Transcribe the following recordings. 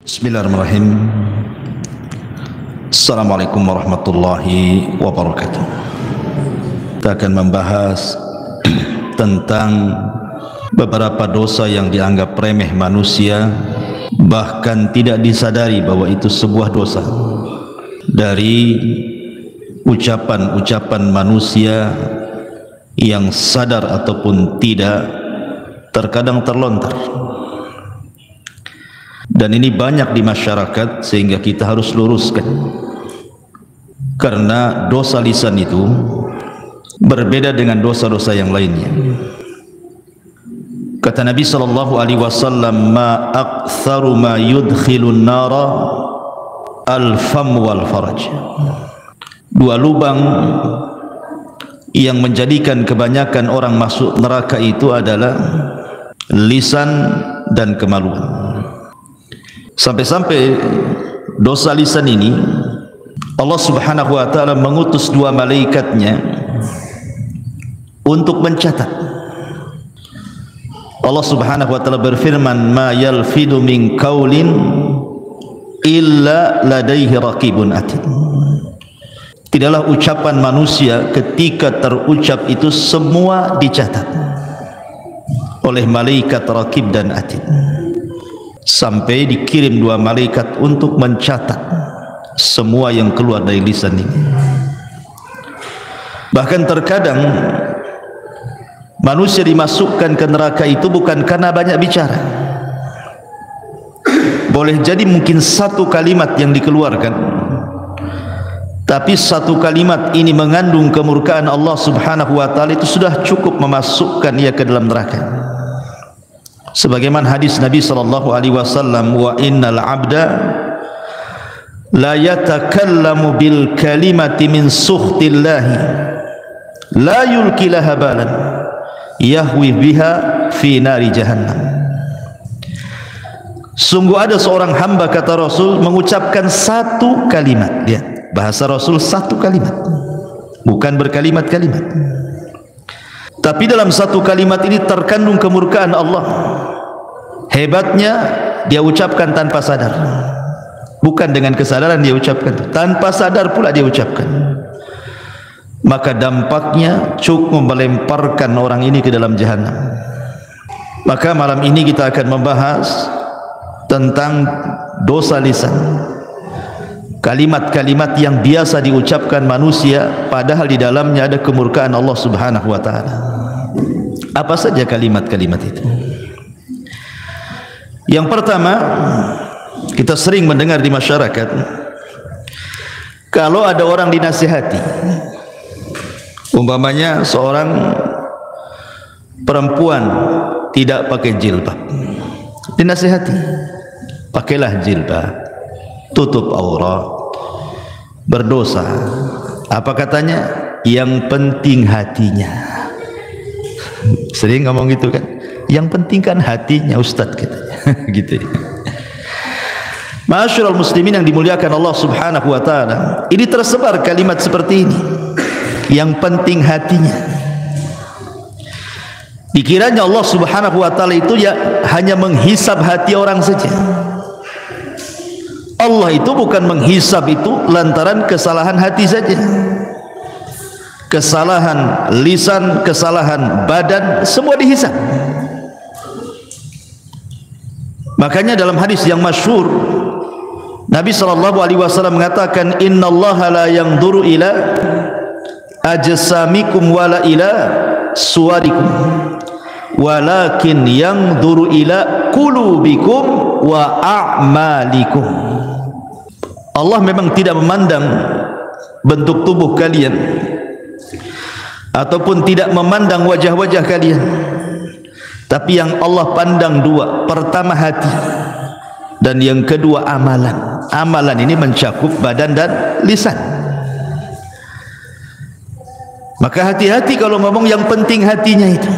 Bismillahirrahmanirrahim. Assalamualaikum warahmatullahi wabarakatuh. Kita akan membahas tentang beberapa dosa yang dianggap remeh manusia, bahkan tidak disadari bahwa itu sebuah dosa. Dari ucapan-ucapan manusia yang sadar ataupun tidak, terkadang terlontar. Dan ini banyak di masyarakat, sehingga kita harus luruskan. Karena dosa lisan itu berbeda dengan dosa-dosa yang lainnya. Kata Nabi SAW, ma aktsaru ma yudkhilun nara al-fam wal faraj. Dua lubang yang menjadikan kebanyakan orang masuk neraka itu adalah lisan dan kemaluan. Sampai-sampai dosa lisan ini Allah Subhanahu wa ta'ala mengutus dua malaikatnya untuk mencatat. Allah Subhanahu wa ta'ala berfirman, ma yalfidu min qaulin illa ladaihi raqibun atid. Tidaklah ucapan manusia ketika terucap itu semua dicatat oleh malaikat raqib dan atid, sampai dikirim dua malaikat untuk mencatat semua yang keluar dari lisan ini. Bahkan terkadang manusia dimasukkan ke neraka itu bukan karena banyak bicara. Boleh jadi mungkin satu kalimat yang dikeluarkan, tapi satu kalimat ini mengandung kemurkaan Allah Subhanahu wa ta'ala, itu sudah cukup memasukkan ia ke dalam neraka. Sebagaimana hadis Nabi SAW, wa innal abda la yatakallamu bil kalimati min sukhtillahi la yulki laha balan yahwi biha fi nari jahannam. Sungguh ada seorang hamba, kata Rasul, mengucapkan satu kalimat. Lihat, bahasa Rasul satu kalimat, bukan berkalimat-kalimat. Tapi dalam satu kalimat ini terkandung kemurkaan Allah. Hebatnya, dia ucapkan tanpa sadar, bukan dengan kesadaran dia ucapkan, tanpa sadar pula dia ucapkan. Maka dampaknya cukup melemparkan orang ini ke dalam jahanam. Maka malam ini kita akan membahas tentang dosa lisan, kalimat-kalimat yang biasa diucapkan manusia padahal di dalamnya ada kemurkaan Allah Subhanahu wa ta'ala. Apa saja kalimat-kalimat itu? Yang pertama, kita sering mendengar di masyarakat, kalau ada orang dinasihati, umpamanya seorang perempuan tidak pakai jilbab, dinasihati, pakailah jilbab, tutup aurat, berdosa. Apa katanya? Yang penting hatinya. Sering ngomong gitu kan, yang penting kan hatinya Ustadz, katanya. Gitu. Ma'asyiral muslimin yang dimuliakan Allah Subhanahu wa ta'ala, ini tersebar kalimat seperti ini, yang penting hatinya. Dikiranya Allah Subhanahu wa ta'ala itu ya hanya menghisab hati orang saja. Allah itu bukan menghisab itu lantaran kesalahan hati saja. Kesalahan lisan, kesalahan badan, semua dihisab. Makanya dalam hadis yang masyhur, Nabi SAW mengatakan, innallaha la yanzuru ila ajsamikum wala ila suwarikum walakin yanzuru ila qulubikum wa a'malikum. Allah memang tidak memandang bentuk tubuh kalian ataupun tidak memandang wajah-wajah kalian, tapi yang Allah pandang dua. Pertama hati, dan yang kedua amalan. Amalan ini mencakup badan dan lisan. Maka hati-hati kalau ngomong yang penting hatinya itu,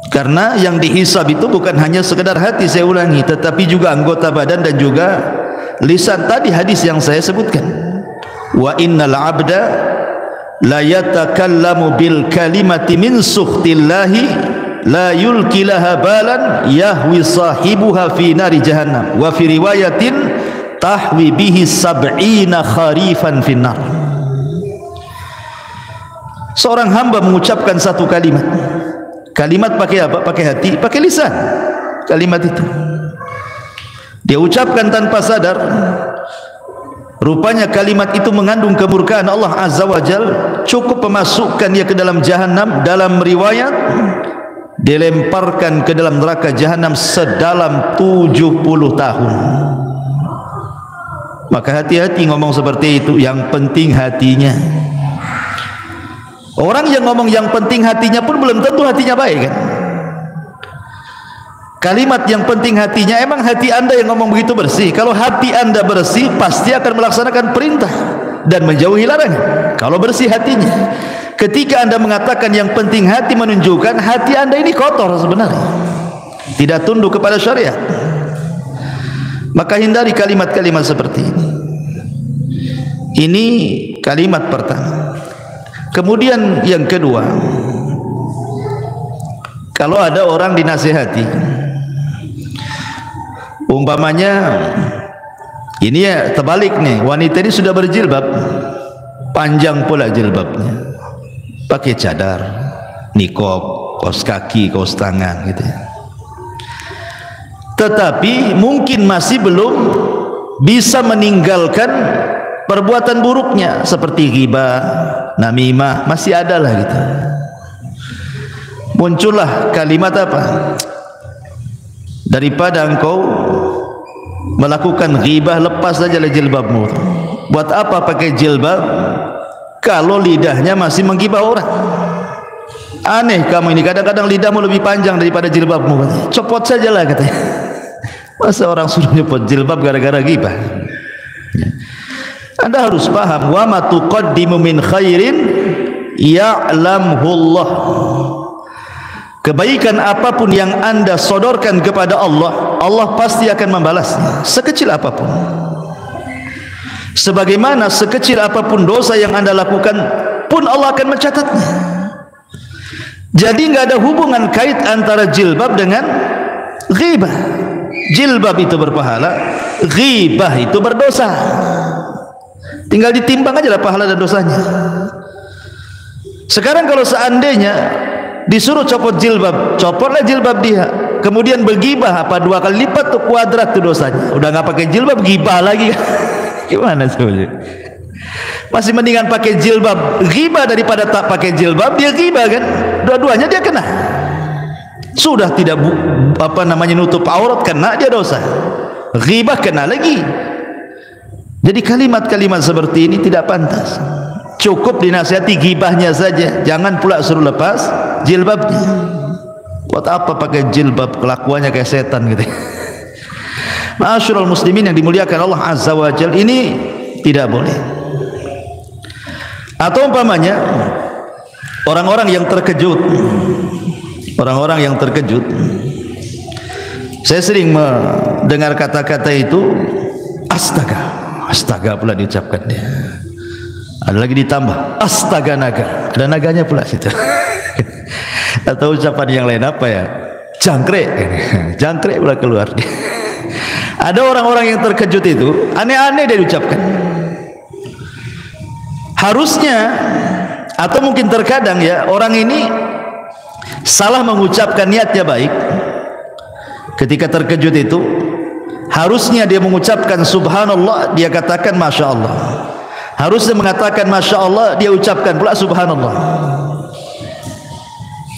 karena yang dihisab itu bukan hanya sekedar hati, saya ulangi, tetapi juga anggota badan dan juga lisan. Tadi hadis yang saya sebutkan, wa innal abda la yatakallamu bil kalimati min sukhtillahi la yulki laha balan yahwi sahibuha fi nari jahannam wa fi riwayatin tahwi bihi sab'ina kharifan finnar. Seorang hamba mengucapkan satu kalimat. Kalimat pakai apa? Pakai hati, pakai lisan. Kalimat itu dia ucapkan tanpa sadar. Rupanya kalimat itu mengandung kemurkaan Allah Azza wa Jal, cukup memasukkan dia ke dalam jahanam. Dalam riwayat dilemparkan ke dalam neraka jahanam sedalam 70 tahun. Maka hati-hati ngomong seperti itu. Yang penting hatinya. Orang yang ngomong yang penting hatinya pun belum tentu hatinya baik kan. Kalimat yang penting hatinya, emang hati anda yang ngomong begitu bersih? Kalau hati anda bersih, pasti akan melaksanakan perintah dan menjauhi larangan. Kalau bersih hatinya. Ketika anda mengatakan yang penting hati, menunjukkan hati anda ini kotor sebenarnya, tidak tunduk kepada syariat. Maka hindari kalimat-kalimat seperti ini. Ini kalimat pertama. Kemudian yang kedua, kalau ada orang dinasihati, umpamanya ini ya terbalik nih, wanita ini sudah berjilbab, panjang pula jilbabnya, pakai cadar, nikob, kaos kaki, kaos tangan gitu ya. Tetapi mungkin masih belum bisa meninggalkan perbuatan buruknya seperti ghibah, namimah, masih ada lah gitu. Muncullah kalimat apa? Daripada engkau melakukan ghibah, lepas saja jilbabmu. Buat apa pakai jilbab kalau lidahnya masih menggibah orang? Aneh kamu ini, kadang-kadang lidahmu lebih panjang daripada jilbabmu. Copot sajalah katanya. Masa orang suruh nyopot jilbab gara-gara ghibah? Anda harus paham, wa ma tuqaddimu min khairin ya'lamhu Allah. Kebaikan apapun yang anda sodorkan kepada Allah, Allah pasti akan membalasnya, sekecil apapun. Sebagaimana sekecil apapun dosa yang anda lakukan pun Allah akan mencatatnya. Jadi nggak ada hubungan kait antara jilbab dengan ghibah. Jilbab itu berpahala, ghibah itu berdosa. Tinggal ditimbang aja lah pahala dan dosanya. Sekarang kalau seandainya disuruh copot jilbab, copotlah jilbab dia. Kemudian bergibah, apa 2 kali lipat tuh, kuadrat tuh dosanya. Udah nggak pakai jilbab, gibah lagi. Gimana sebenarnya? Masih mendingan pakai jilbab ghibah daripada tak pakai jilbab dia ghibah kan? Dua-duanya dia kena. Sudah tidak nutup aurat, kena dia dosa. Ghibah kena lagi. Jadi kalimat-kalimat seperti ini tidak pantas. Cukup dinasihati ghibahnya saja, jangan pula suruh lepas jilbabnya. Buat apa pakai jilbab, kelakuannya kayak setan gitu. Ma'asyiral muslimin yang dimuliakan Allah Azza wa Jalla, ini tidak boleh. Atau umpamanya orang-orang yang terkejut, saya sering mendengar kata-kata itu, astaga pula diucapkan dia. Ada lagi ditambah, astaga naga, ada naganya pula situ. Atau ucapan yang lain apa ya, jangkrik pula keluar. Ada orang-orang yang terkejut itu, aneh-aneh dia diucapkan. Harusnya, atau mungkin terkadang ya, orang ini salah mengucapkan, niatnya baik. Ketika terkejut itu, harusnya dia mengucapkan subhanallah, dia katakan masya Allah. Harusnya mengatakan masya Allah, dia ucapkan pula subhanallah.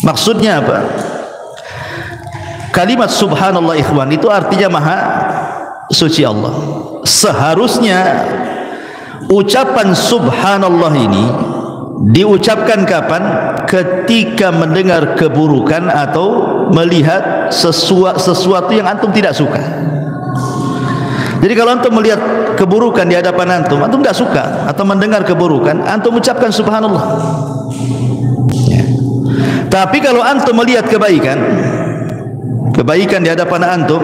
Maksudnya apa? Kalimat subhanallah ikhwan itu artinya maha suci Allah. Seharusnya ucapan subhanallah ini diucapkan kapan? Ketika mendengar keburukan atau melihat sesuatu yang antum tidak suka. Jadi kalau antum melihat keburukan di hadapan antum tidak suka, atau mendengar keburukan, antum ucapkan subhanallah ya. Tapi kalau antum melihat kebaikan di hadapan antum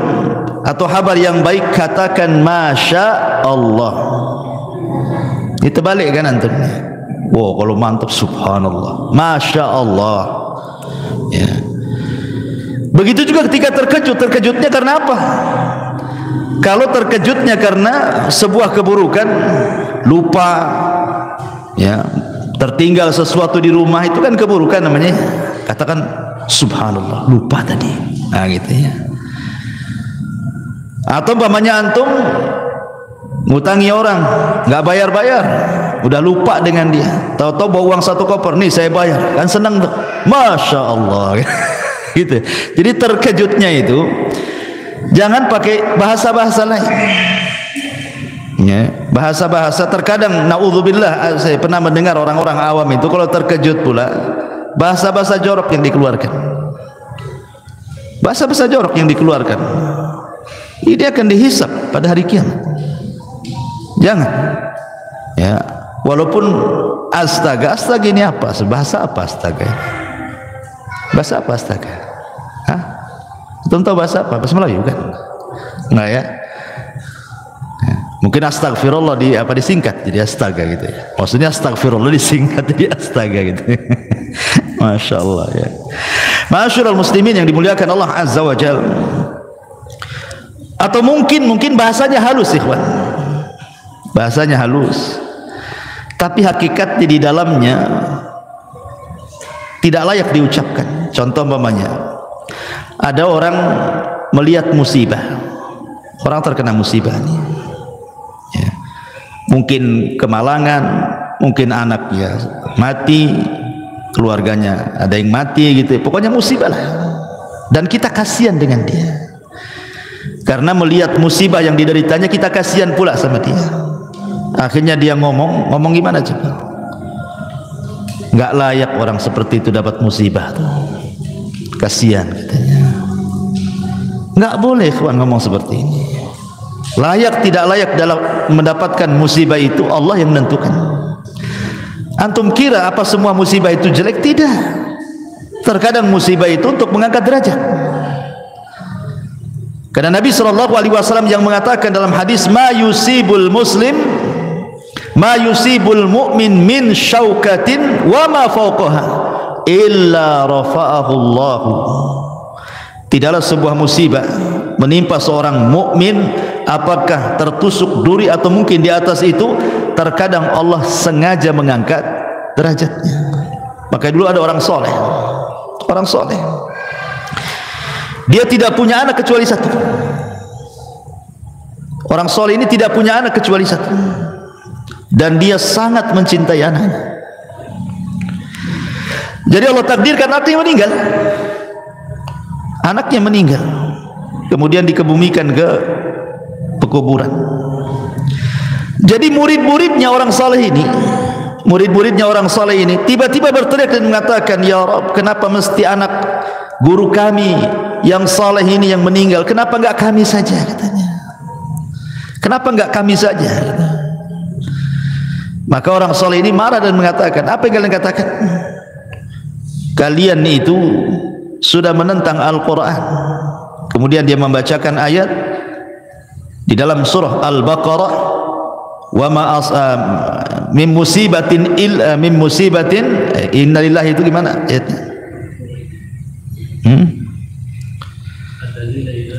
atau kabar yang baik, katakan masya Allah. Itu balik kan antum. Wow, kalau mantap subhanallah, masya Allah ya. Begitu juga ketika terkejut, terkejutnya karena apa? Kalau terkejutnya karena sebuah keburukan, lupa, ya, tertinggal sesuatu di rumah, itu kan keburukan namanya. Katakan subhanallah, lupa tadi. Nah gitu ya. Atau umpamanya antum ngutangi orang, nggak bayar-bayar, udah lupa dengan dia, tahu-tahu bawa uang 1 koper, nih saya bayar, kan senang tuh, masya Allah. Gitu. Jadi terkejutnya itu jangan pakai bahasa-bahasa lain. Ya, bahasa-bahasa terkadang naudzubillah, saya pernah mendengar orang-orang awam itu kalau terkejut pula bahasa-bahasa jorok yang dikeluarkan. Bahasa-bahasa jorok yang dikeluarkan. Ini akan dihisab pada hari kiamat. Jangan. Ya, walaupun astaga ini apa? Bahasa apa astaga? Bahasa apa astaga? Hah? Belum tahu bahasa apa? Bahasa Melayu kan? Enggak ya? Mungkin astagfirullah disingkat jadi astaga gitu ya. Maksudnya astagfirullah disingkat jadi astaga gitu. Masya Allah ya. Masyarul muslimin yang dimuliakan Allah Azza wa Jalla. Atau mungkin bahasanya halus ikhwan. Bahasanya halus. Tapi hakikatnya di dalamnya tidak layak diucapkan. Contoh umpamanya, ada orang melihat musibah. Orang terkena musibah nih. Ya. Mungkin kemalangan, mungkin anaknya mati, keluarganya ada yang mati gitu. Pokoknya musibah lah. Dan kita kasihan dengan dia. Karena melihat musibah yang dideritanya, kita kasihan pula sama dia. Akhirnya dia ngomong gimana coba? Nggak layak orang seperti itu dapat musibah tuh. Kasihan katanya. Nggak boleh kawan ngomong seperti ini. Layak tidak layak dalam mendapatkan musibah itu Allah yang menentukan. Antum kira apa semua musibah itu jelek? Tidak. Terkadang musibah itu untuk mengangkat derajat. Karena Nabi SAW yang mengatakan dalam hadis, ma yusibul mu'min min syaukatin wa ma fawqaha illa rafa'ahu Allah. Tidaklah sebuah musibah menimpa seorang mukmin, apakah tertusuk duri atau mungkin di atas itu, terkadang Allah sengaja mengangkat derajatnya. Maka dulu ada orang soleh, dia tidak punya anak kecuali satu. Orang soleh ini tidak punya anak kecuali satu, dan dia sangat mencintai anaknya. Jadi Allah takdirkan anaknya meninggal. Anaknya meninggal, kemudian dikebumikan ke pekuburan. Jadi murid-muridnya orang saleh ini, tiba-tiba berteriak dan mengatakan, ya Rabb, kenapa mesti anak guru kami yang saleh ini yang meninggal? Kenapa enggak kami saja, katanya. Kenapa enggak kami saja? Maka orang saleh ini marah dan mengatakan, apa yang kalian katakan? Kalian itu sudah menentang Al-Quran. Kemudian dia membacakan ayat di dalam surah Al-Baqarah, wa ma min musibatin innalillahi, itu gimana ayatnya?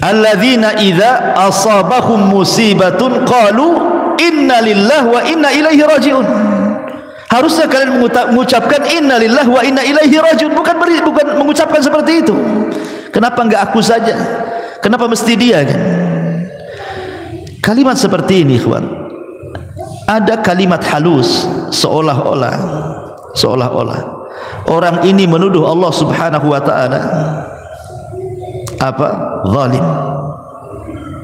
Alladzina idza asabahum musibatun qalu innalillahi wa inna ilaihi rajiun. Harusnya kalian mengucapkan innalillahi wa inna ilaihi rajiun, bukan mengucapkan seperti itu. Kenapa enggak aku saja? Kenapa mesti dia kan? Kalimat seperti ini, ikhwan, ada kalimat halus, seolah-olah orang ini menuduh Allah Subhanahu wa taala apa? Zalim.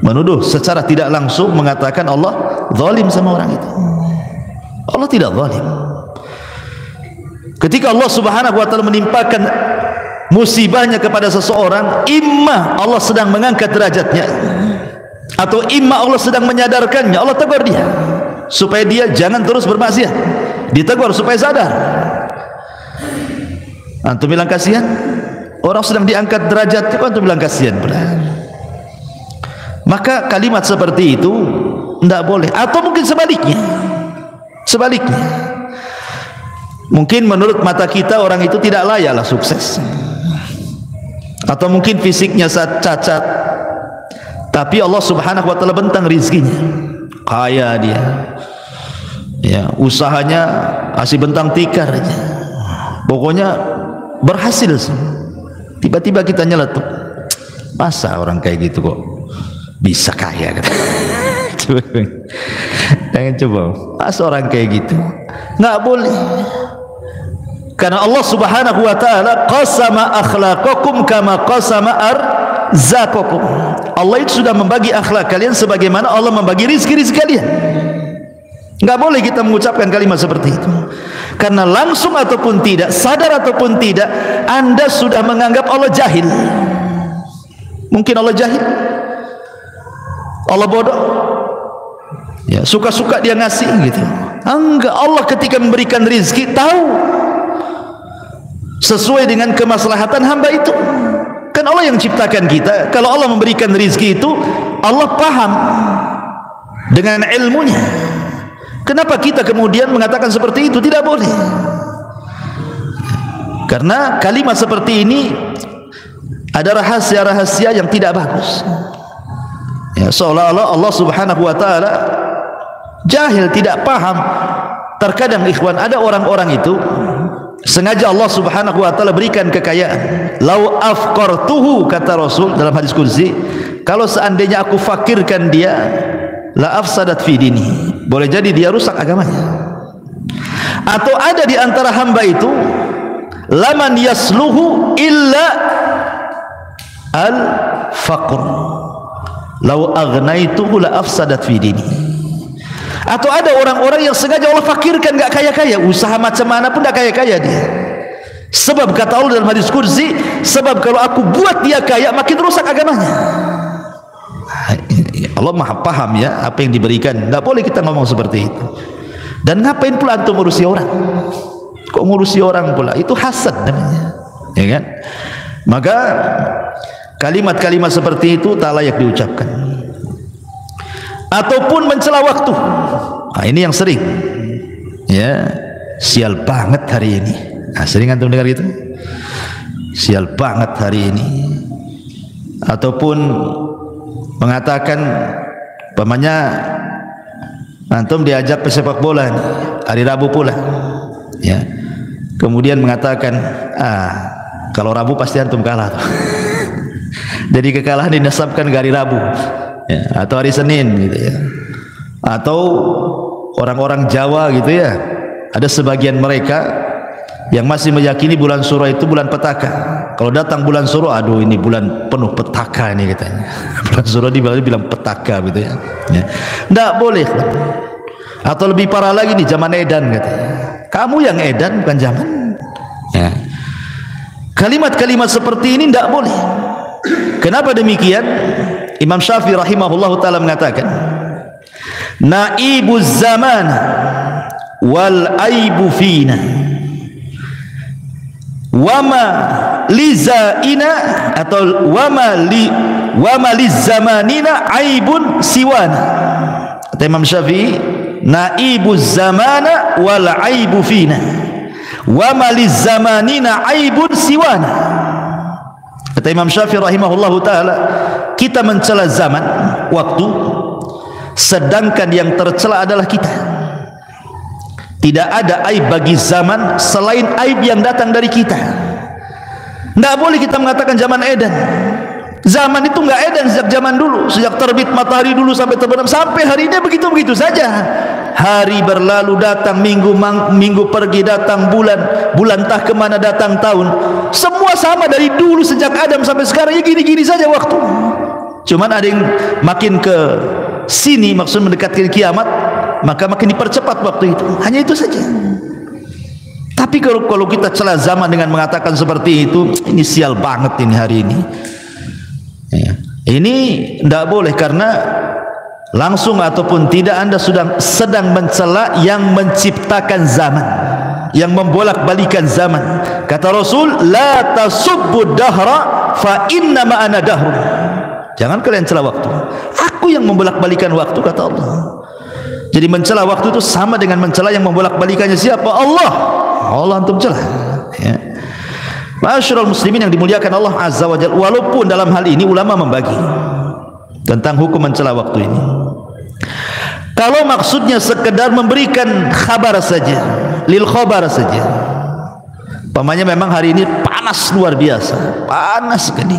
Menuduh secara tidak langsung, mengatakan Allah zalim sama orang itu. Allah tidak zalim. Ketika Allah Subhanahu wa taala menimpakan musibahnya kepada seseorang, imma Allah sedang mengangkat derajatnya, atau imma Allah sedang menyadarkannya. Allah tegur dia supaya dia jangan terus bermaksiat, ditegur supaya sadar. Antum bilang kasihan, orang sedang diangkat derajatnya, antum bilang kasihan pula. Maka kalimat seperti itu tidak boleh. Atau mungkin sebaliknya, mungkin menurut mata kita orang itu tidak layaklah sukses, atau mungkin fisiknya cacat, tapi Allah Subhanahu wa taala bentang rizkinya, kaya dia, ya, usahanya asih bentang tikar aja, pokoknya berhasil. Tiba-tiba kita nyeletuk, masa orang kayak gitu kok bisa kaya? Jangan coba, masa orang kayak gitu? Nggak boleh. Karena Allah Subhanahu wa taala qasama akhlaqakum kama qasama arzaqakum. Allah itu sudah membagi akhlak kalian sebagaimana Allah membagi rizki-rizki kalian. Enggak boleh kita mengucapkan kalimat seperti itu. Karena langsung ataupun tidak, sadar ataupun tidak, Anda sudah menganggap Allah jahil. Mungkin Allah jahil, Allah bodoh, ya, suka-suka dia ngasih gitu. Enggak, Allah ketika memberikan rizki tahu sesuai dengan kemaslahatan hamba itu. Kan Allah yang ciptakan kita. Kalau Allah memberikan rizki itu, Allah paham dengan ilmunya. Kenapa kita kemudian mengatakan seperti itu? Tidak boleh. Karena kalimat seperti ini ada rahasia-rahasia yang tidak bagus, ya, seolah-olah Allah Subhanahu wa taala jahil, tidak paham. Terkadang ikhwan, ada orang-orang itu sengaja Allah Subhanahu wa taala berikan kekayaan. Lau afqartuhu, kata Rasul dalam hadis qudsi, kalau seandainya aku fakirkan dia, la afsadat fi dini, boleh jadi dia rusak agamanya. Atau ada di antara hamba itu, laman yasluhu illa al faqr, lau agnaituhu la afsadat fi dini. Atau ada orang-orang yang sengaja Allah fakirkan, gak kaya-kaya, usaha macam mana pun gak kaya-kaya dia. Sebab kata Allah dalam hadis qudsi, sebab kalau aku buat dia kaya, makin rusak agamanya. Allah maha paham ya apa yang diberikan. Gak boleh kita ngomong seperti itu. Dan ngapain pula antum ngurusi orang? Kok ngurusi orang pula? Itu hasad namanya, ya kan? Maka kalimat-kalimat seperti itu tak layak diucapkan. Ataupun mencela waktu. Nah, ini yang sering, ya, sial banget hari ini. Nah, sering antum dengar gitu, sial banget hari ini. Ataupun mengatakan, pamannya antum diajak pesepak bola nih, hari Rabu pula, ya, kemudian mengatakan, kalau Rabu pasti antum kalah. Jadi kekalahan dinasabkan ke hari Rabu, ya, atau hari Senin gitu ya. Atau orang-orang Jawa gitu ya, ada sebagian mereka yang masih meyakini bulan Suro itu bulan petaka. Kalau datang bulan Suro, aduh ini bulan penuh petaka ini katanya. Bulan Suro dibilang petaka gitu ya. Tidak boleh. Atau lebih parah lagi nih, zaman edan katanya. Kamu yang edan bukan zaman, ya. Kalimat-kalimat seperti ini tidak boleh. Kenapa demikian? Imam Syafi'i rahimahullahu ta'ala mengatakan, naibuz zaman wal aibu fina wama lizaina, atau wama lizamanina aibun siwana. Kata Imam Syafi'i, naibuz zamana wal aibu fina wama lizamanina aibun siwana. Kata Imam Syafi'i rahimahullahu ta'ala, kita mencela zaman, waktu, sedangkan yang tercela adalah kita. Tidak ada aib bagi zaman selain aib yang datang dari kita. Tidak boleh kita mengatakan zaman edan. Zaman itu enggak edan sejak zaman dulu, sejak terbit matahari dulu sampai terbenam, sampai hari ini begitu-begitu saja. Hari berlalu datang, minggu pergi datang, bulan entah kemana datang, tahun, semua sama dari dulu sejak Adam sampai sekarang, ya gini-gini saja waktu. Cuman ada yang makin ke sini, maksud mendekatkan kiamat, maka makin dipercepat waktu itu. Hanya itu saja. Tapi kalau kita celah zaman dengan mengatakan seperti itu, ini sial banget ini hari ini, ya. Ini tidak boleh, karena langsung ataupun tidak Anda sedang mencela yang menciptakan zaman, yang membolak-balikan zaman. Kata Rasul, la tasubbu dahra fa inna ma ana dahrun. Jangan kalian cela waktu, aku yang membolak-balikan waktu, kata Allah. Jadi mencela waktu itu sama dengan mencela yang membolak-balikannya siapa? Allah. Allah antum celah, ya. Ma'asyiral muslimin yang dimuliakan Allah Azza wa Jalla, walaupun dalam hal ini ulama membagi tentang hukum mencela waktu ini. Kalau maksudnya sekedar memberikan kabar saja, lil khabar saja, umpamanya memang hari ini panas luar biasa, panas sekali,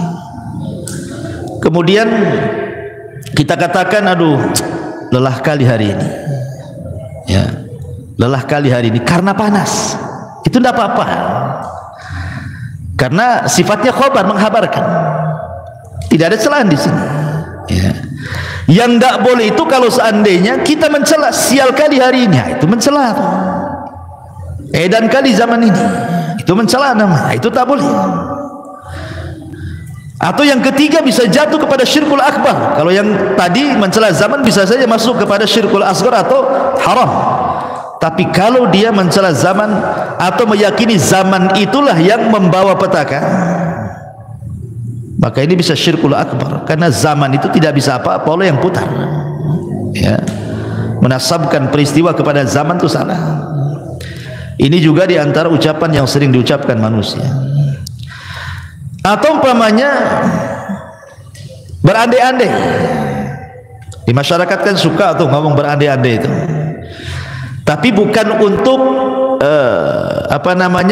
kemudian kita katakan aduh lelah kali hari ini, ya lelah kali hari ini karena panas, itu tidak apa-apa, karena sifatnya khabar, menghabarkan, tidak ada celaan di sini, ya. Yang tidak boleh itu kalau seandainya kita mencela, sial kali hari ini, itu mencela, edan kali zaman ini, itu mencela namanya, itu tak boleh. Atau yang ketiga bisa jatuh kepada syirkul akbar. Kalau yang tadi mencela zaman bisa saja masuk kepada syirkul asghar atau haram. Tapi kalau dia mencela zaman atau meyakini zaman itulah yang membawa petaka, maka ini bisa syirkul akbar, karena zaman itu tidak bisa apa-apa oleh yang putar, ya. Menasabkan peristiwa kepada zaman itu salah. Ini juga diantara ucapan yang sering diucapkan manusia. Atau umpamanya berandai-andai. Di masyarakat kan suka tuh ngomong berandai-andai itu, tapi bukan untuk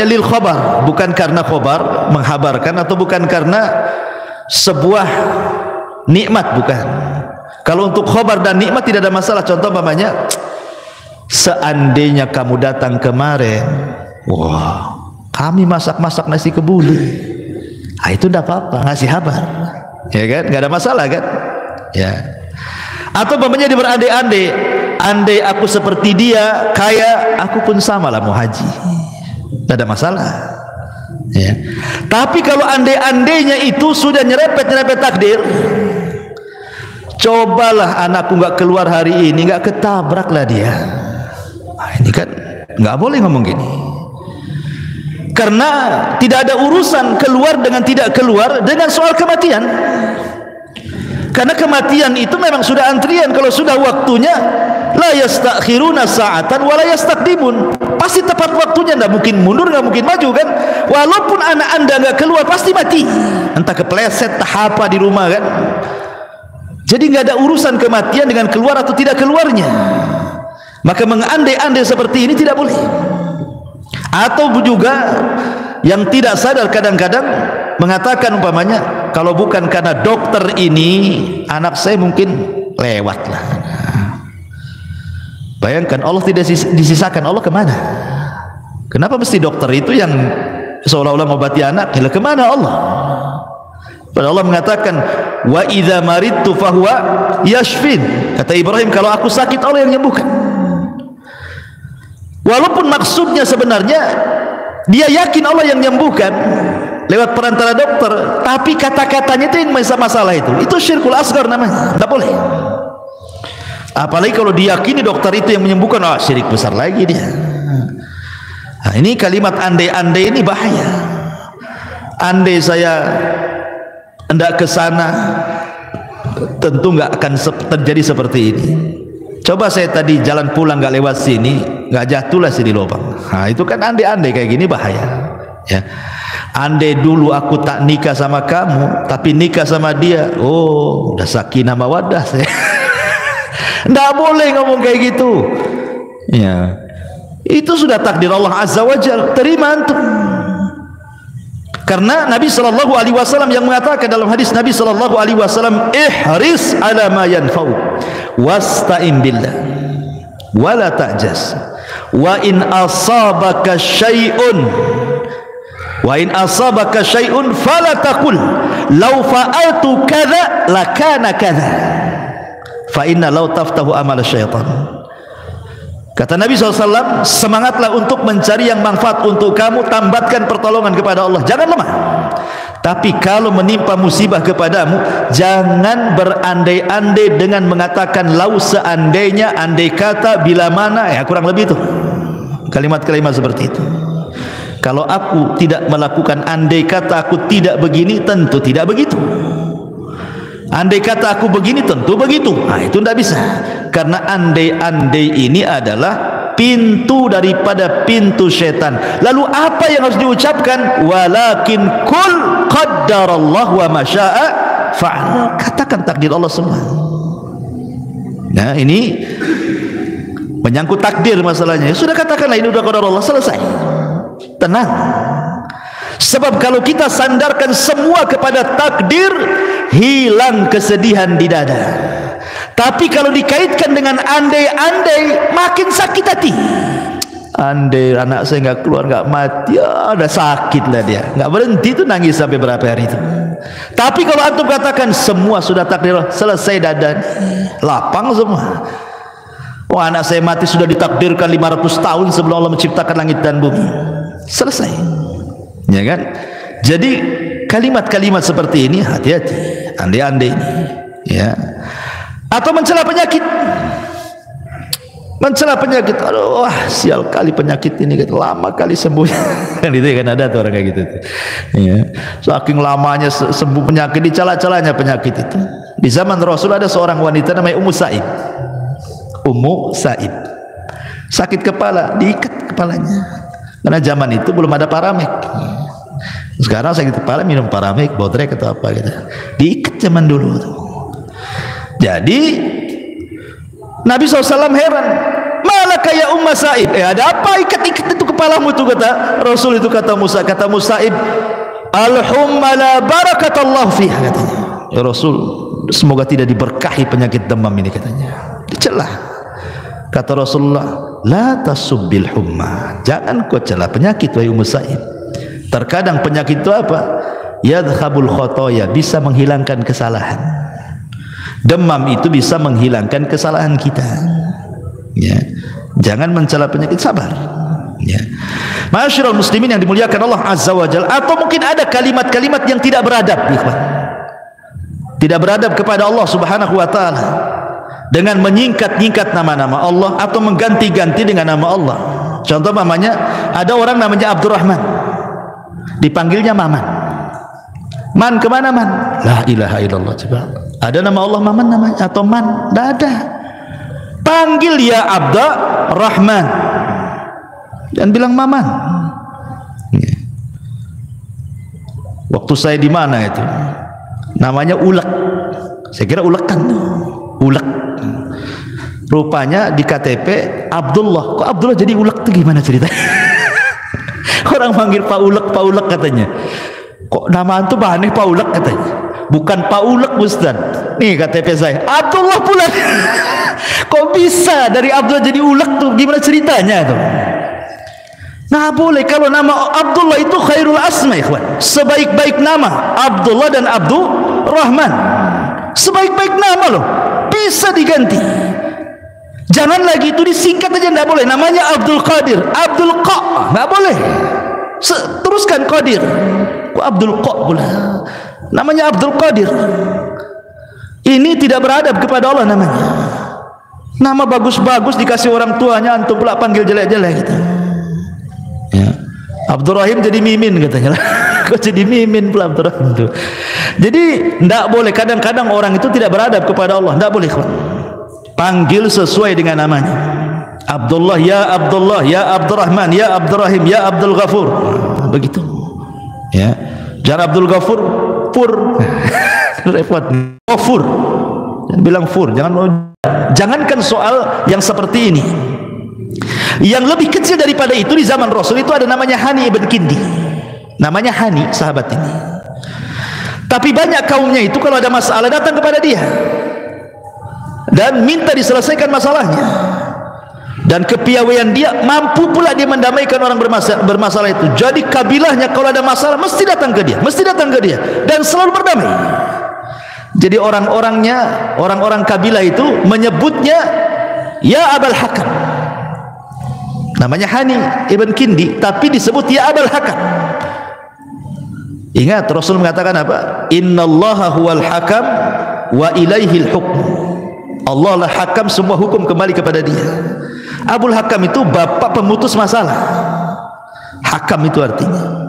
lil khabar, bukan karena khabar menghabarkan, atau bukan karena sebuah nikmat, bukan. Kalau untuk khabar dan nikmat tidak ada masalah. Contoh umpamanya, seandainya kamu datang kemarin, wah kami masak-masak nasi kebuli, itu tidak apa-apa, ngasih kabar, ya kan, nggak ada masalah kan, ya. Atau umpamanya dia berandai-andai, andai aku seperti dia kaya, aku pun sama lah mau haji, tidak ada masalah, ya. Tapi kalau andai-andainya itu sudah nyerepet takdir, cobalah anakku nggak keluar hari ini, nggak ketabrak lah dia. Ini kan nggak boleh ngomong gini, karena tidak ada urusan keluar dengan tidak keluar dengan soal kematian. Karena kematian itu memang sudah antrian. Kalau sudah waktunya, la yastakhiruna sa'atan wa la yastaqdimun, pasti tepat waktunya, tidak mungkin mundur, tidak mungkin maju kan. Walaupun anak anda nggak keluar pasti mati, entah kepleset entah apa di rumah kan. Jadi nggak ada urusan kematian dengan keluar atau tidak keluarnya. Maka mengandai-andai seperti ini tidak boleh. Atau juga yang tidak sadar kadang-kadang mengatakan umpamanya, kalau bukan karena dokter ini anak saya mungkin lewat lah. Bayangkan Allah tidak disisakan, Allah kemana? Kenapa mesti dokter itu yang seolah-olah mengobati anak? Gila, kemana Allah? Padahal Allah mengatakan, wa idza maridtu fahuwa yashfin. Kata Ibrahim, kalau aku sakit Allah yang menyembuhkan. Walaupun maksudnya sebenarnya dia yakin Allah yang menyembuhkan lewat perantara dokter, tapi kata-katanya itu yang masalah itu syirkul asghar namanya, tidak boleh. Apalagi kalau diyakini dokter itu yang menyembuhkan, syirik besar lagi dia. Nah, ini kalimat andai-andai ini bahaya. Andai saya hendak ke sana, tentu nggak akan terjadi seperti ini. Coba saya tadi jalan pulang nggak lewat sini, nggak jatuhlah sini lubang. Nah, itu kan andai-andai kayak gini bahaya, ya. Andai dulu aku tak nikah sama kamu, tapi nikah sama dia, udah sakinah mawaddah saya. Nggak boleh ngomong kayak gitu, ya. Itu sudah takdir Allah Azza wa Jalla, terima antum. Karena Nabi sallallahu alaihi wasallam yang mengatakan dalam hadis Nabi sallallahu alaihi wasallam, ihris ala ma yanfa'u wasta'in billah wa la ta'jas wa in asabaka syai'un fala taqul law fa'altu kadza lakana kadza fa inna law taftahu amal syaitan. Kata Nabi SAW, semangatlah untuk mencari yang manfaat untuk kamu, tambatkan pertolongan kepada Allah, jangan lemah. Tapi kalau menimpa musibah kepadamu, jangan berandai-andai dengan mengatakan lau seandainya, andai kata, bila mana, ya kurang lebih itu kalimat-kalimat seperti itu. Kalau aku tidak melakukan andai kata aku tidak begini, tentu tidak begitu. Andai kata aku begini, tentu begitu. Nah, itu tidak bisa. Karena andai-andai ini adalah pintu daripada pintu syaitan. Lalu apa yang harus diucapkan? Walakin kul qaddarallahu wa ma syaa fa'al. Katakan takdir Allah semua. Nah, ini menyangkut takdir masalahnya. Sudah katakanlah ini sudah qadar Allah, selesai. Tenang. Sebab kalau kita sandarkan semua kepada takdir, hilang kesedihan di dada. Tapi kalau dikaitkan dengan andai-andai, makin sakit hati. Andai anak saya nggak keluar, nggak mati, ya udah sakit lah dia, nggak berhenti tuh nangis sampai berapa hari itu. Tapi kalau antum katakan semua sudah takdir, selesai dada, lapang semua. Oh, anak saya mati sudah ditakdirkan 500 tahun sebelum Allah menciptakan langit dan bumi. Selesai. Ya kan? Jadi kalimat-kalimat seperti ini hati-hati. Andai-andai ini, ya. Atau mencela penyakit. Mencela penyakit. Aduh, wah, sial kali penyakit ini, lama kali sembuh. Kan itu kan ada tuh orang kayak gitu. Ya. Saking lamanya sembuh penyakit, dicela-celanya penyakit itu. Di zaman Rasul ada seorang wanita namanya Ummu Sa'id. Ummu Sa'id sakit kepala, diikat kepalanya karena zaman itu belum ada Paramek. Sekarang sakit kepala minum Paramek, Bodrek atau apa gitu, diikat zaman dulu tuh. Jadi Nabi SAW heran, malaka ya Ummu Sa'id, ada apa ikat-ikat itu kepalamu tuh, kata Rasul itu, kata Musa, al-humma la barakatallahu fiha, katanya. Ya Rasul, semoga tidak diberkahi penyakit demam ini, katanya. Dicelah. Kata Rasulullah, la tasubbil humma, jangan kau celah penyakit wahai Ummu Sa'id. Terkadang penyakit itu apa? Yadhabul khotoya, bisa menghilangkan kesalahan. Demam itu bisa menghilangkan kesalahan kita. Ya, jangan mencela penyakit, sabar. Ya, Ma'asyiral muslimin yang dimuliakan Allah Azza wa Jalla. Atau mungkin ada kalimat-kalimat yang tidak beradab, ikhwan. Tidak beradab kepada Allah Subhanahu wa taala, dengan menyingkat-nyingkat nama-nama Allah atau mengganti-ganti dengan nama Allah. Contoh namanya, ada orang namanya Abdurrahman, dipanggilnya Maman. Man kemana man? La ilaha illallah. Coba, ada nama Allah Maman namanya atau Man? Tidak ada. Panggil ya Abdurrahman dan bilang Maman. Waktu saya di mana itu, namanya Ulek. Saya kira ulekan, ulek. Rupanya di KTP Abdullah. Kok Abdullah jadi ulek tuh, gimana ceritanya? Orang panggil Pak Ulek katanya. Kok nama antum aneh, Pak Ulek katanya. Bukan Pak Ulek Ustaz. Nih KTP saya Abdullah pula. Kok bisa dari Abdullah jadi ulek tuh, gimana ceritanya tuh? Nah, boleh kalau nama Abdullah itu khairul asma, ikhwan. Sebaik-baik nama Abdullah dan Abdurrahman. Sebaik-baik nama loh, bisa diganti. Jangan lagi itu disingkat aja, tidak boleh. Namanya Abdul Qadir, Abdul Qa, tidak boleh. Teruskan Qadir. Kok Abdul Qa pula? Namanya Abdul Qadir. Ini tidak beradab kepada Allah namanya. Nama bagus-bagus dikasih orang tuanya, antum pula panggil jelek-jelek gitu. Ya. Abdurrahim jadi Mimin katanya. Kok jadi Mimin pula Abdurrahim itu? Jadi tidak boleh. Kadang-kadang orang itu tidak beradab kepada Allah. Tidak boleh. Panggil sesuai dengan namanya. Abdullah, ya Abdullah, ya Abdurrahman, ya Abdurrahim, ya Abdul Ghafur. Begitu. Ya. Jangan Abdul Ghafur, Pur. Repot. Ghafur. Bilang Fur. Jangankan soal yang seperti ini. Yang lebih kecil daripada itu di zaman Rasul itu ada namanya Hani ibn Kindi. Namanya Hani, sahabat ini. Tapi banyak kaumnya itu kalau ada masalah datang kepada dia dan minta diselesaikan masalahnya. Dan kepiawaian dia, mampu pula dia mendamaikan orang bermasalah itu. Jadi kabilahnya kalau ada masalah mesti datang ke dia, dan selalu berdamai. Jadi orang-orang kabilah itu menyebutnya ya Abul Hakam. Namanya Hani ibn Kindi, tapi disebut ya Abul Hakam. Ingat Rasul mengatakan apa? Innallaha huwal hakam wa ilaihil hukm. Allah lah hakam, semua hukum kembali kepada dia. Abul Hakam itu bapak pemutus masalah. Hakam itu artinya.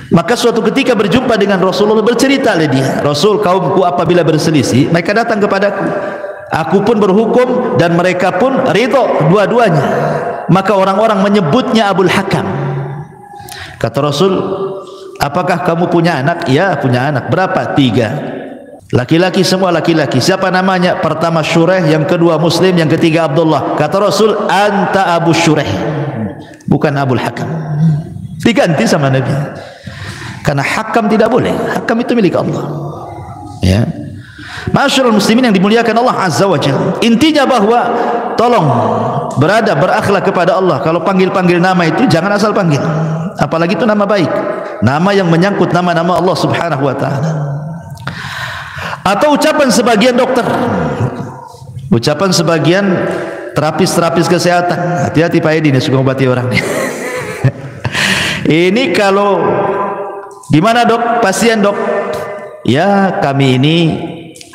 Maka suatu ketika berjumpa dengan Rasulullah, bercerita oleh dia, Rasul, kaumku apabila berselisih mereka datang kepadaku, aku pun berhukum dan mereka pun ridho, dua-duanya. maka orang-orang menyebutnya Abul Hakam. Kata Rasul, apakah kamu punya anak? Ya, punya anak. Berapa? 3. Laki-laki, semua laki-laki. Siapa namanya? Pertama Syureh, yang kedua Muslim, yang ketiga Abdullah. Kata Rasul, anta Abu Syureh, bukan Abul Hakam. Diganti sama Nabi. Karena hakam tidak boleh. Hakam itu milik Allah. Ya. Masyarul muslimin yang dimuliakan Allah Azza wa Jalla. Intinya bahwa tolong berakhlak kepada Allah. Kalau panggil-panggil nama itu jangan asal panggil. Apalagi itu nama baik. Nama yang menyangkut nama-nama Allah Subhanahu wa taala. Atau ucapan sebagian dokter. Ucapan sebagian terapis kesehatan. Hati-hati Pak Edi, ini suka obati orang. Ini kalau gimana dok? Pasien dok? Ya kami ini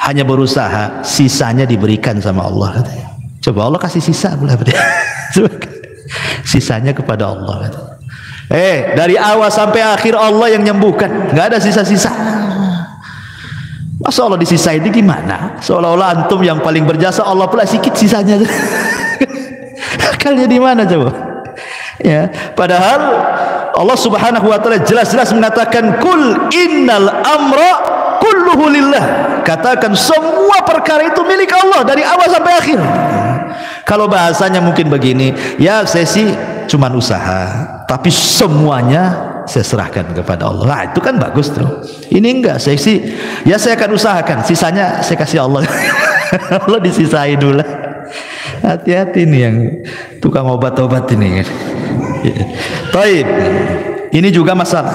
hanya berusaha, sisanya diberikan sama Allah katanya. Coba Allah kasih sisa pula sisanya kepada Allah katanya. Dari awal sampai akhir Allah yang nyembuhkan, nggak ada sisa-sisa. Masa Allah disisain itu gimana? Seolah-olah antum yang paling berjasa, Allah pula sikit sisanya. Akalnya di mana coba? Ya, padahal Allah Subhanahu wa taala jelas-jelas mengatakan kul innal amra kulluhu lillah. Katakan semua perkara itu milik Allah dari awal sampai akhir. Kalau bahasanya mungkin begini, ya saya sih cuma usaha, tapi semuanya saya serahkan kepada Allah. Nah, itu kan bagus tuh. Ini enggak, saya sih ya saya akan usahakan, sisanya saya kasih Allah. Allah disisain dulu. Hati-hati nih yang tukang obat-obat ini kan. Taib. Ini juga masalah.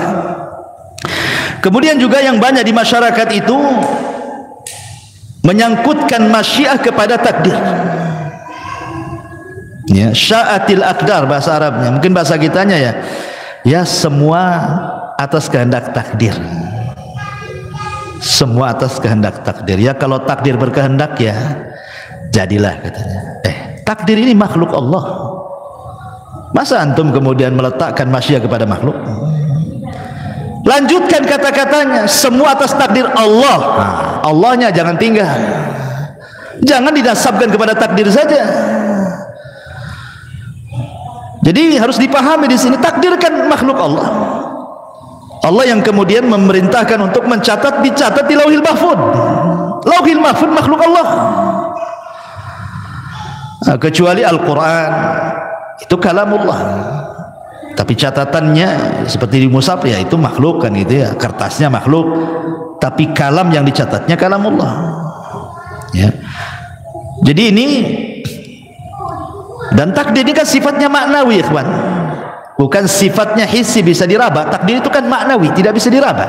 Kemudian juga yang banyak di masyarakat itu menyangkutkan masyiah kepada takdir. Ya, sya'atil aqdar bahasa Arabnya. Mungkin bahasa kitanya ya. Ya semua atas kehendak takdir. Semua atas kehendak takdir. Ya kalau takdir berkehendak ya jadilah katanya. Takdir ini makhluk Allah. Masa antum kemudian meletakkan masyiah kepada makhluk? Lanjutkan kata-katanya, semua atas takdir Allah. Allahnya jangan tinggal. Jangan dinasabkan kepada takdir saja. Jadi harus dipahami di sini, takdir kan makhluk Allah. Allah yang kemudian memerintahkan untuk mencatat, dicatat di Lauhil Mahfuz. Lauhil Mahfuz makhluk Allah. Kecuali Al-Quran itu kalamullah. Tapi catatannya seperti di mushaf ya itu makhluk kan gitu ya, kertasnya makhluk, tapi kalam yang dicatatnya kalamullah. Ya. Jadi ini dan takdir ini kan sifatnya maknawi, ikhwan. Bukan sifatnya hissi bisa diraba. Takdir itu kan maknawi, tidak bisa diraba.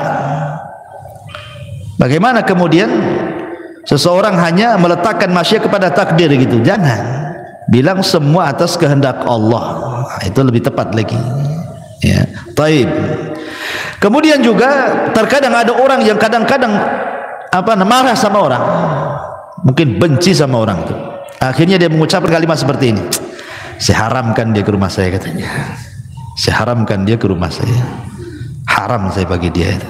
Bagaimana kemudian seseorang hanya meletakkan masyiah kepada takdir gitu? Jangan. Bilang semua atas kehendak Allah. Itu lebih tepat lagi. Ya, taib. Kemudian juga terkadang ada orang yang kadang-kadang marah sama orang, mungkin benci sama orang itu. Akhirnya dia mengucapkan kalimat seperti ini, saya haramkan dia ke rumah saya katanya. Saya haramkan dia ke rumah saya. Haram saya bagi dia itu.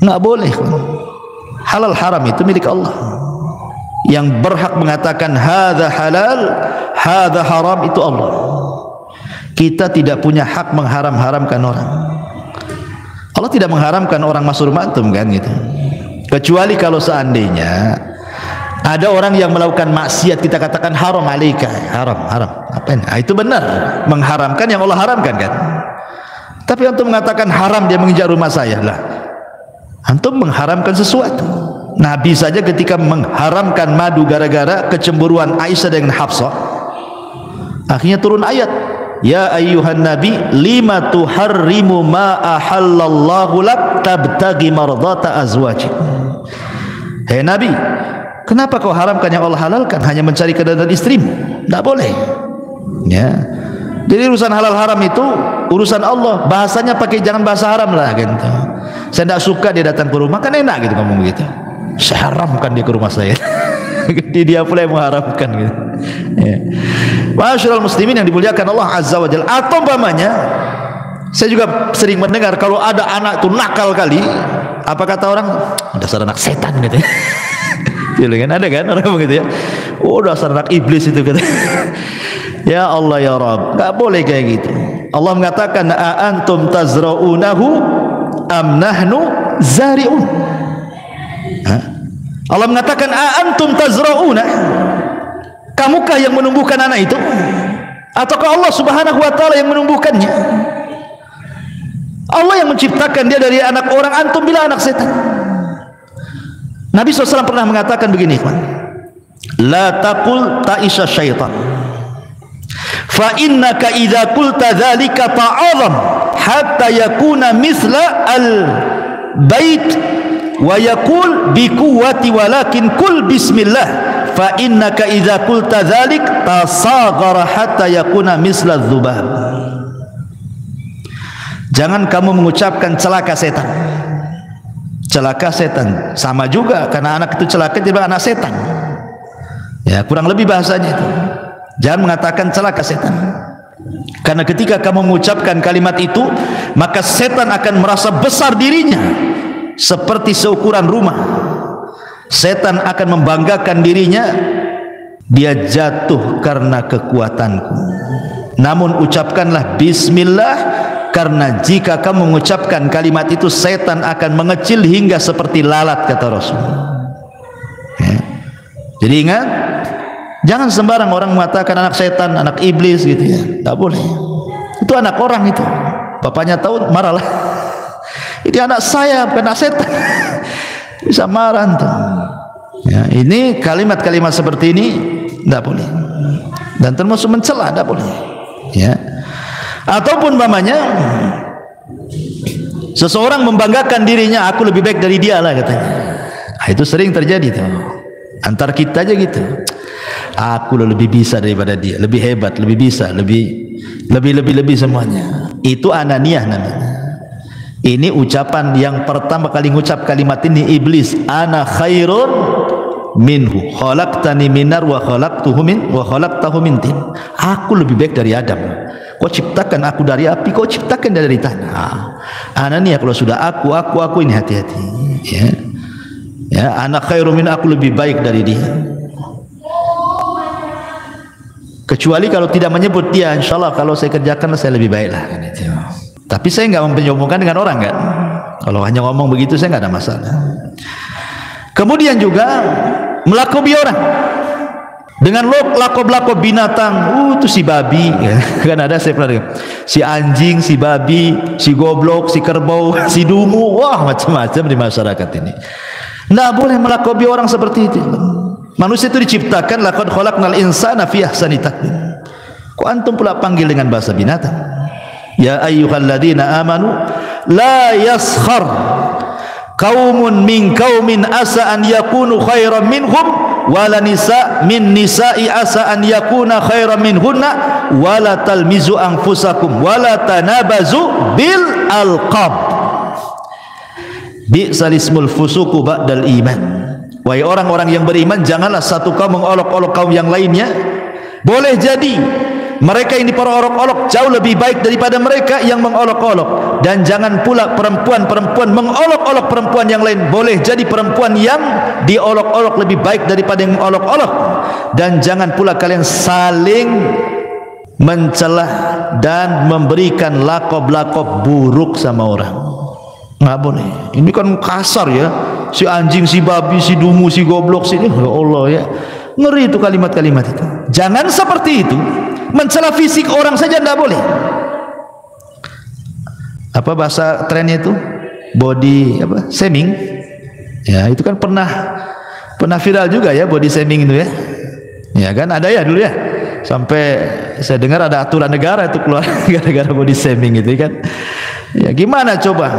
Nggak boleh. Halal haram itu milik Allah. Yang berhak mengatakan hadza halal, hadza haram itu Allah. Kita tidak punya hak mengharam-haramkan orang. Allah tidak mengharamkan orang masuk rumah antum kan gitu. Kecuali kalau seandainya ada orang yang melakukan maksiat, kita katakan haram alaika, haram. Apa ini? Itu benar, mengharamkan yang Allah haramkan kan. Tapi antum mengatakan haram dia menginjak rumah saya lah. Antum mengharamkan sesuatu. Nabi saja ketika mengharamkan madu gara-gara kecemburuan Aisyah dengan Hafsah, akhirnya turun ayat, ya ayyuhan nabi lima tuharrimu ma ahallallahu lak tabtagi mardata azwajik. Hei Nabi, kenapa kau haramkan yang Allah halalkan, hanya mencari keridhaan istrimu? Tidak boleh. Ya. Jadi urusan halal haram itu urusan Allah. Bahasanya pakai jangan bahasa haram lah gitu. Saya tidak suka dia datang ke rumah, kan enak gitu ngomong gitu. Saya haramkan dia ke rumah saya. Dia pula yang mengharamkan gitu. Ya. Masyarul muslimin yang dimuliakan Allah Azza wa Jalla. Atau umpamanya, saya juga sering mendengar kalau ada anak itu nakal kali, apa kata orang? Dasar anak setan gitu. Ya kan ada kan orang begitu ya. Oh dasar anak iblis itu gitu. Ya Allah ya Rabb, enggak boleh kayak gitu. Allah mengatakan a antum tazra'unahu am nahnu zari'un. Allah mengatakan a antum tazra'una, kamukah yang menumbuhkan anak itu ataukah Allah Subhanahu wa taala yang menumbuhkannya? Allah yang menciptakan dia dari anak orang, antum bila anak setan. Nabi SAW pernah mengatakan begini, la taqul ta'isha syaitan, fa innaka idza qulta dzalika ta'azam hatta yakuna mithla al-bait wa yaqul bi quwwati walakin kul bismillah fa innaka idza qulta dzalik tasaghara hatta yakuna mithla adh-dhubab. Jangan kamu mengucapkan celaka setan. Celaka setan sama juga, karena anak itu celaka jadi anak setan. Ya, kurang lebih bahasanya itu. Jangan mengatakan celaka setan, karena ketika kamu mengucapkan kalimat itu, maka setan akan merasa besar dirinya seperti seukuran rumah. Setan akan membanggakan dirinya, dia jatuh karena kekuatanku. Namun ucapkanlah bismillah, karena jika kamu mengucapkan kalimat itu, setan akan mengecil hingga seperti lalat, kata Rasul. Ya. Jadi ingat, jangan sembarang orang mengatakan anak setan, anak iblis gitu ya, tak boleh. Itu anak orang itu, bapaknya tahu marahlah. Ini anak saya, bukan anak setan. Bisa marah tuh. Ya, ini kalimat-kalimat seperti ini tidak boleh, dan termasuk mencela, tidak boleh. Ya. Ataupun mamanya seseorang membanggakan dirinya, aku lebih baik dari dia lah katanya. Itu sering terjadi tuh. Antar kita aja gitu. Aku lebih bisa daripada dia, lebih hebat, lebih bisa, lebih semuanya. Itu ananiyah namanya. Ini ucapan yang pertama kali ngucap kalimat ini iblis. Ana khairun minhu, khalaqtani minar wa khalaqtahu min tin. Aku lebih baik dari Adam. Kau ciptakan aku dari api, kau ciptakan dari tanah. Ananiyah, kalau sudah aku ini hati-hati. Ya, ya, anak khairum min, aku lebih baik dari dia. Kecuali kalau tidak menyebut dia, insyaallah kalau saya kerjakan saya lebih baik lah. Tapi saya enggak menyombongkan dengan orang kan. Kalau hanya ngomong begitu saya enggak ada masalah. Kemudian juga melakoni orang dengan lakob-lakob binatang. Itu si babi ya. Kan ada, saya pernah dengar, si anjing, si babi, si goblok, si kerbau, si dungu. Wah, macam-macam di masyarakat ini. Tidak boleh melakoni orang seperti itu. Manusia itu diciptakan laqad khalaqnal insana fi ahsani taqwim. Kok antum pula panggil dengan bahasa binatang? Ya ayyuhalladzina amanu la yaskhar qaumun min qaumin asa an yakunu khairan minhum wala nisa min nisa'i asa an yakuna khairan minhunna wala talmizu anfusakum wala tanabazu bil alqab bi'sal ismul fusuqu ba'dal iman. Wahai orang-orang yang beriman, janganlah satu kaum mengolok-olok kaum yang lainnya. Boleh jadi mereka ini para olok-olok jauh lebih baik daripada mereka yang mengolok-olok, dan jangan pula perempuan-perempuan mengolok-olok perempuan yang lain. Boleh jadi perempuan yang diolok-olok lebih baik daripada yang mengolok-olok, dan jangan pula kalian saling mencelah dan memberikan lakob-lakob buruk sama orang. Nggak boleh. Ini kan kasar ya, si anjing, si babi, si dungu, si goblok, si ya Allah ya, ngeri itu kalimat-kalimat itu. Jangan seperti itu. Mencela fisik orang saja tidak boleh. Apa bahasa trennya itu? Body apa? Shaming. Ya, itu kan pernah viral juga ya, body shaming itu ya. Ya kan, ada ya dulu ya. Sampai saya dengar ada aturan negara itu keluar gara-gara body shaming itu kan. Ya gimana coba?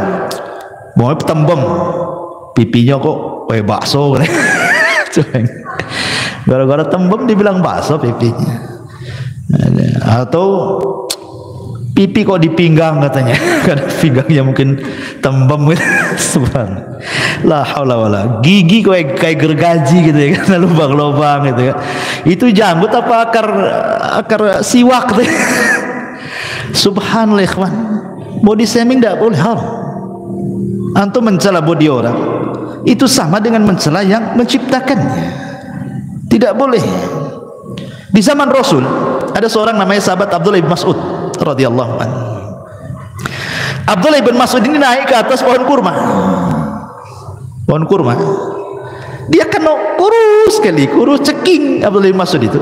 Mau tembem pipinya kok bakso. Gara-gara tembem dibilang bakso pipinya. Atau pipi kok di pinggang katanya, karena pinggangnya mungkin tembem gitu. Subhanallah, la haula wala, gigi kayak gergaji gitu ya, karena lubang-lubang gitu ya. Itu janggut apa akar siwak gitu. Subhanallah ikhwan, body shaming tidak boleh. Antum mencela body orang itu sama dengan mencela yang menciptakannya. Tidak boleh. Di zaman Rasul Ada seorang namanya sahabat Abdullah bin Mas'ud radhiyallahu anhu. Abdullah bin Mas'ud ini naik ke atas pohon kurma. Pohon kurma. Dia kan kurus sekali, kurus ceking Abdullah bin Mas'ud itu.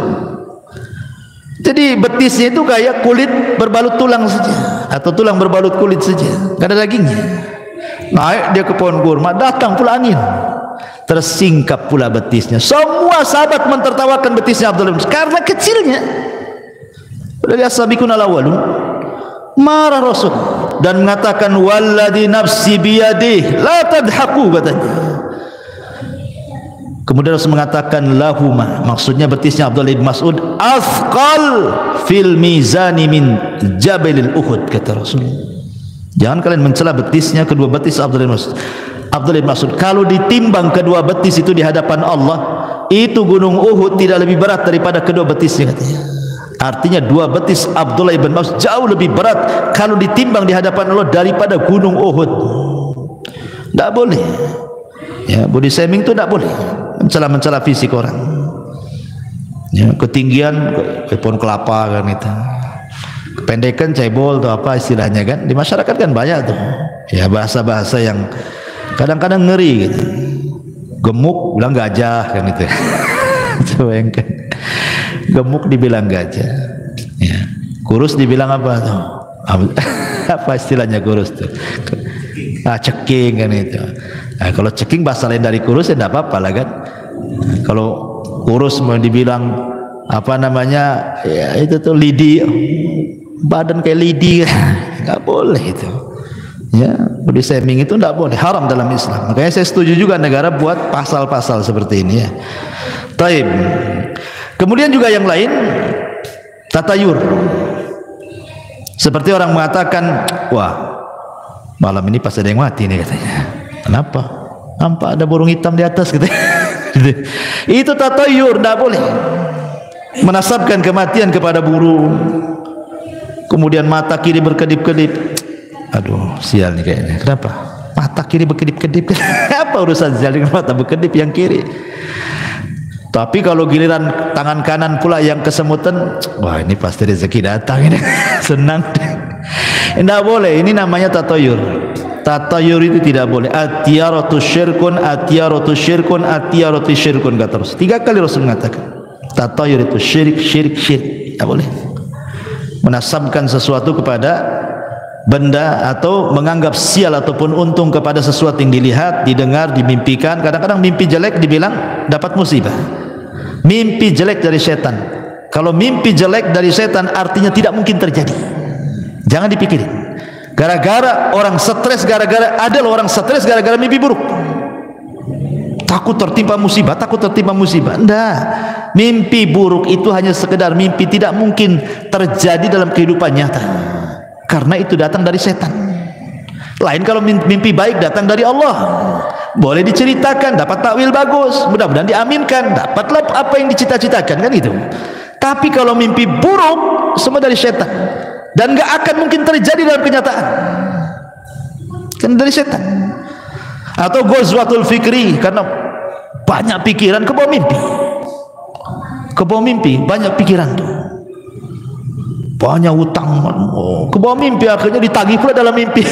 Jadi betisnya itu kayak kulit berbalut tulang saja, atau tulang berbalut kulit saja, gak ada dagingnya. Naik dia ke pohon kurma, datang pula angin, tersingkap pula betisnya. Semua sahabat mentertawakan betisnya Abdullah bin Mas'ud karena kecilnya. Dari as-sabiqun al-awwalun. Marah Rasul dan mengatakan walladzi nafsi biyadihi la tadhaku, katanya. Kemudian Rasul mengatakan lahuma, maksudnya betisnya Abdullah bin Mas'ud, athqal fil mizani min jabalil Uhud, kata Rasul. Jangan kalian mencela betisnya, kedua betis Abdullah bin Mas'ud. Abdullah bin Mas'ud, kalau ditimbang kedua betis itu di hadapan Allah, itu gunung Uhud tidak lebih berat daripada kedua betisnya, katanya. Artinya dua betis Abdullah bin Mas'ud jauh lebih berat kalau ditimbang di hadapan Allah daripada gunung Uhud. Tidak boleh. Ya, body shaming itu tidak boleh. Mencela fisik orang. Ya, ketinggian pohon kelapa kan itu. Kependekan cebol atau apa istilahnya kan. Di masyarakat kan banyak tuh. Ya, bahasa-bahasa yang kadang-kadang ngeri gitu. Gemuk bilang gajah kan itu. Coba yang kan. Gemuk dibilang gajah. Ya. Kurus dibilang apa tuh? Apa istilahnya kurus tuh? Ceking kan itu. Nah, kalau ceking bahasa lain dari kurus ya tidak apa-apa lah kan. Kalau kurus mau dibilang apa namanya, ya itu tuh lidi, badan kayak lidi, nggak boleh itu. Ya, body shaming itu tidak boleh, haram dalam Islam. Makanya saya setuju juga negara buat pasal-pasal seperti ini ya. Taib. Kemudian juga yang lain, tatayur. Seperti orang mengatakan, wah malam ini pas ada yang mati nih, katanya. Kenapa? Nampak ada burung hitam di atas, gitu. Itu tatayur, tidak boleh. Menasabkan kematian kepada burung. Kemudian mata kiri berkedip-kedip. Aduh, sial nih kayaknya. Kenapa? Mata kiri berkedip-kedip. Apa urusan sial dengan mata berkedip yang kiri? Tapi kalau giliran tangan kanan pula yang kesemutan, wah ini pasti rezeki datang ini. Senang. Tidak boleh, ini namanya tatayur. Tatayur itu tidak boleh. Atiyaratu syirkun, atiyaratu syirkun, atiyaratu syirkun, kata Rasul. 3 kali Rasul mengatakan tatayur itu syirik, syirik, syirik. Tidak boleh menasabkan sesuatu kepada benda atau menganggap sial ataupun untung kepada sesuatu yang dilihat, didengar, dimimpikan. Kadang-kadang mimpi jelek dibilang dapat musibah. Mimpi jelek dari setan. Kalau mimpi jelek dari setan artinya tidak mungkin terjadi. Jangan dipikirin. Gara-gara orang stres, ada orang stres gara-gara mimpi buruk. Takut tertimpa musibah, takut tertimpa musibah. Enggak. Mimpi buruk itu hanya sekedar mimpi, tidak mungkin terjadi dalam kehidupan nyata. Karena itu datang dari setan. Lain kalau mimpi baik datang dari Allah, boleh diceritakan, dapat takwil bagus, mudah-mudahan diaminkan, dapatlah apa yang dicita-citakan, kan gitu. Tapi kalau mimpi buruk semua dari setan dan gak akan mungkin terjadi dalam kenyataan, kan dari setan. Atau ghazwatul fikri, karena banyak pikiran ke bawah mimpi. Ke bawah mimpi banyak pikiran tuh. Banyak utang, oh, ke bawah mimpi, akhirnya ditagih pula dalam mimpi.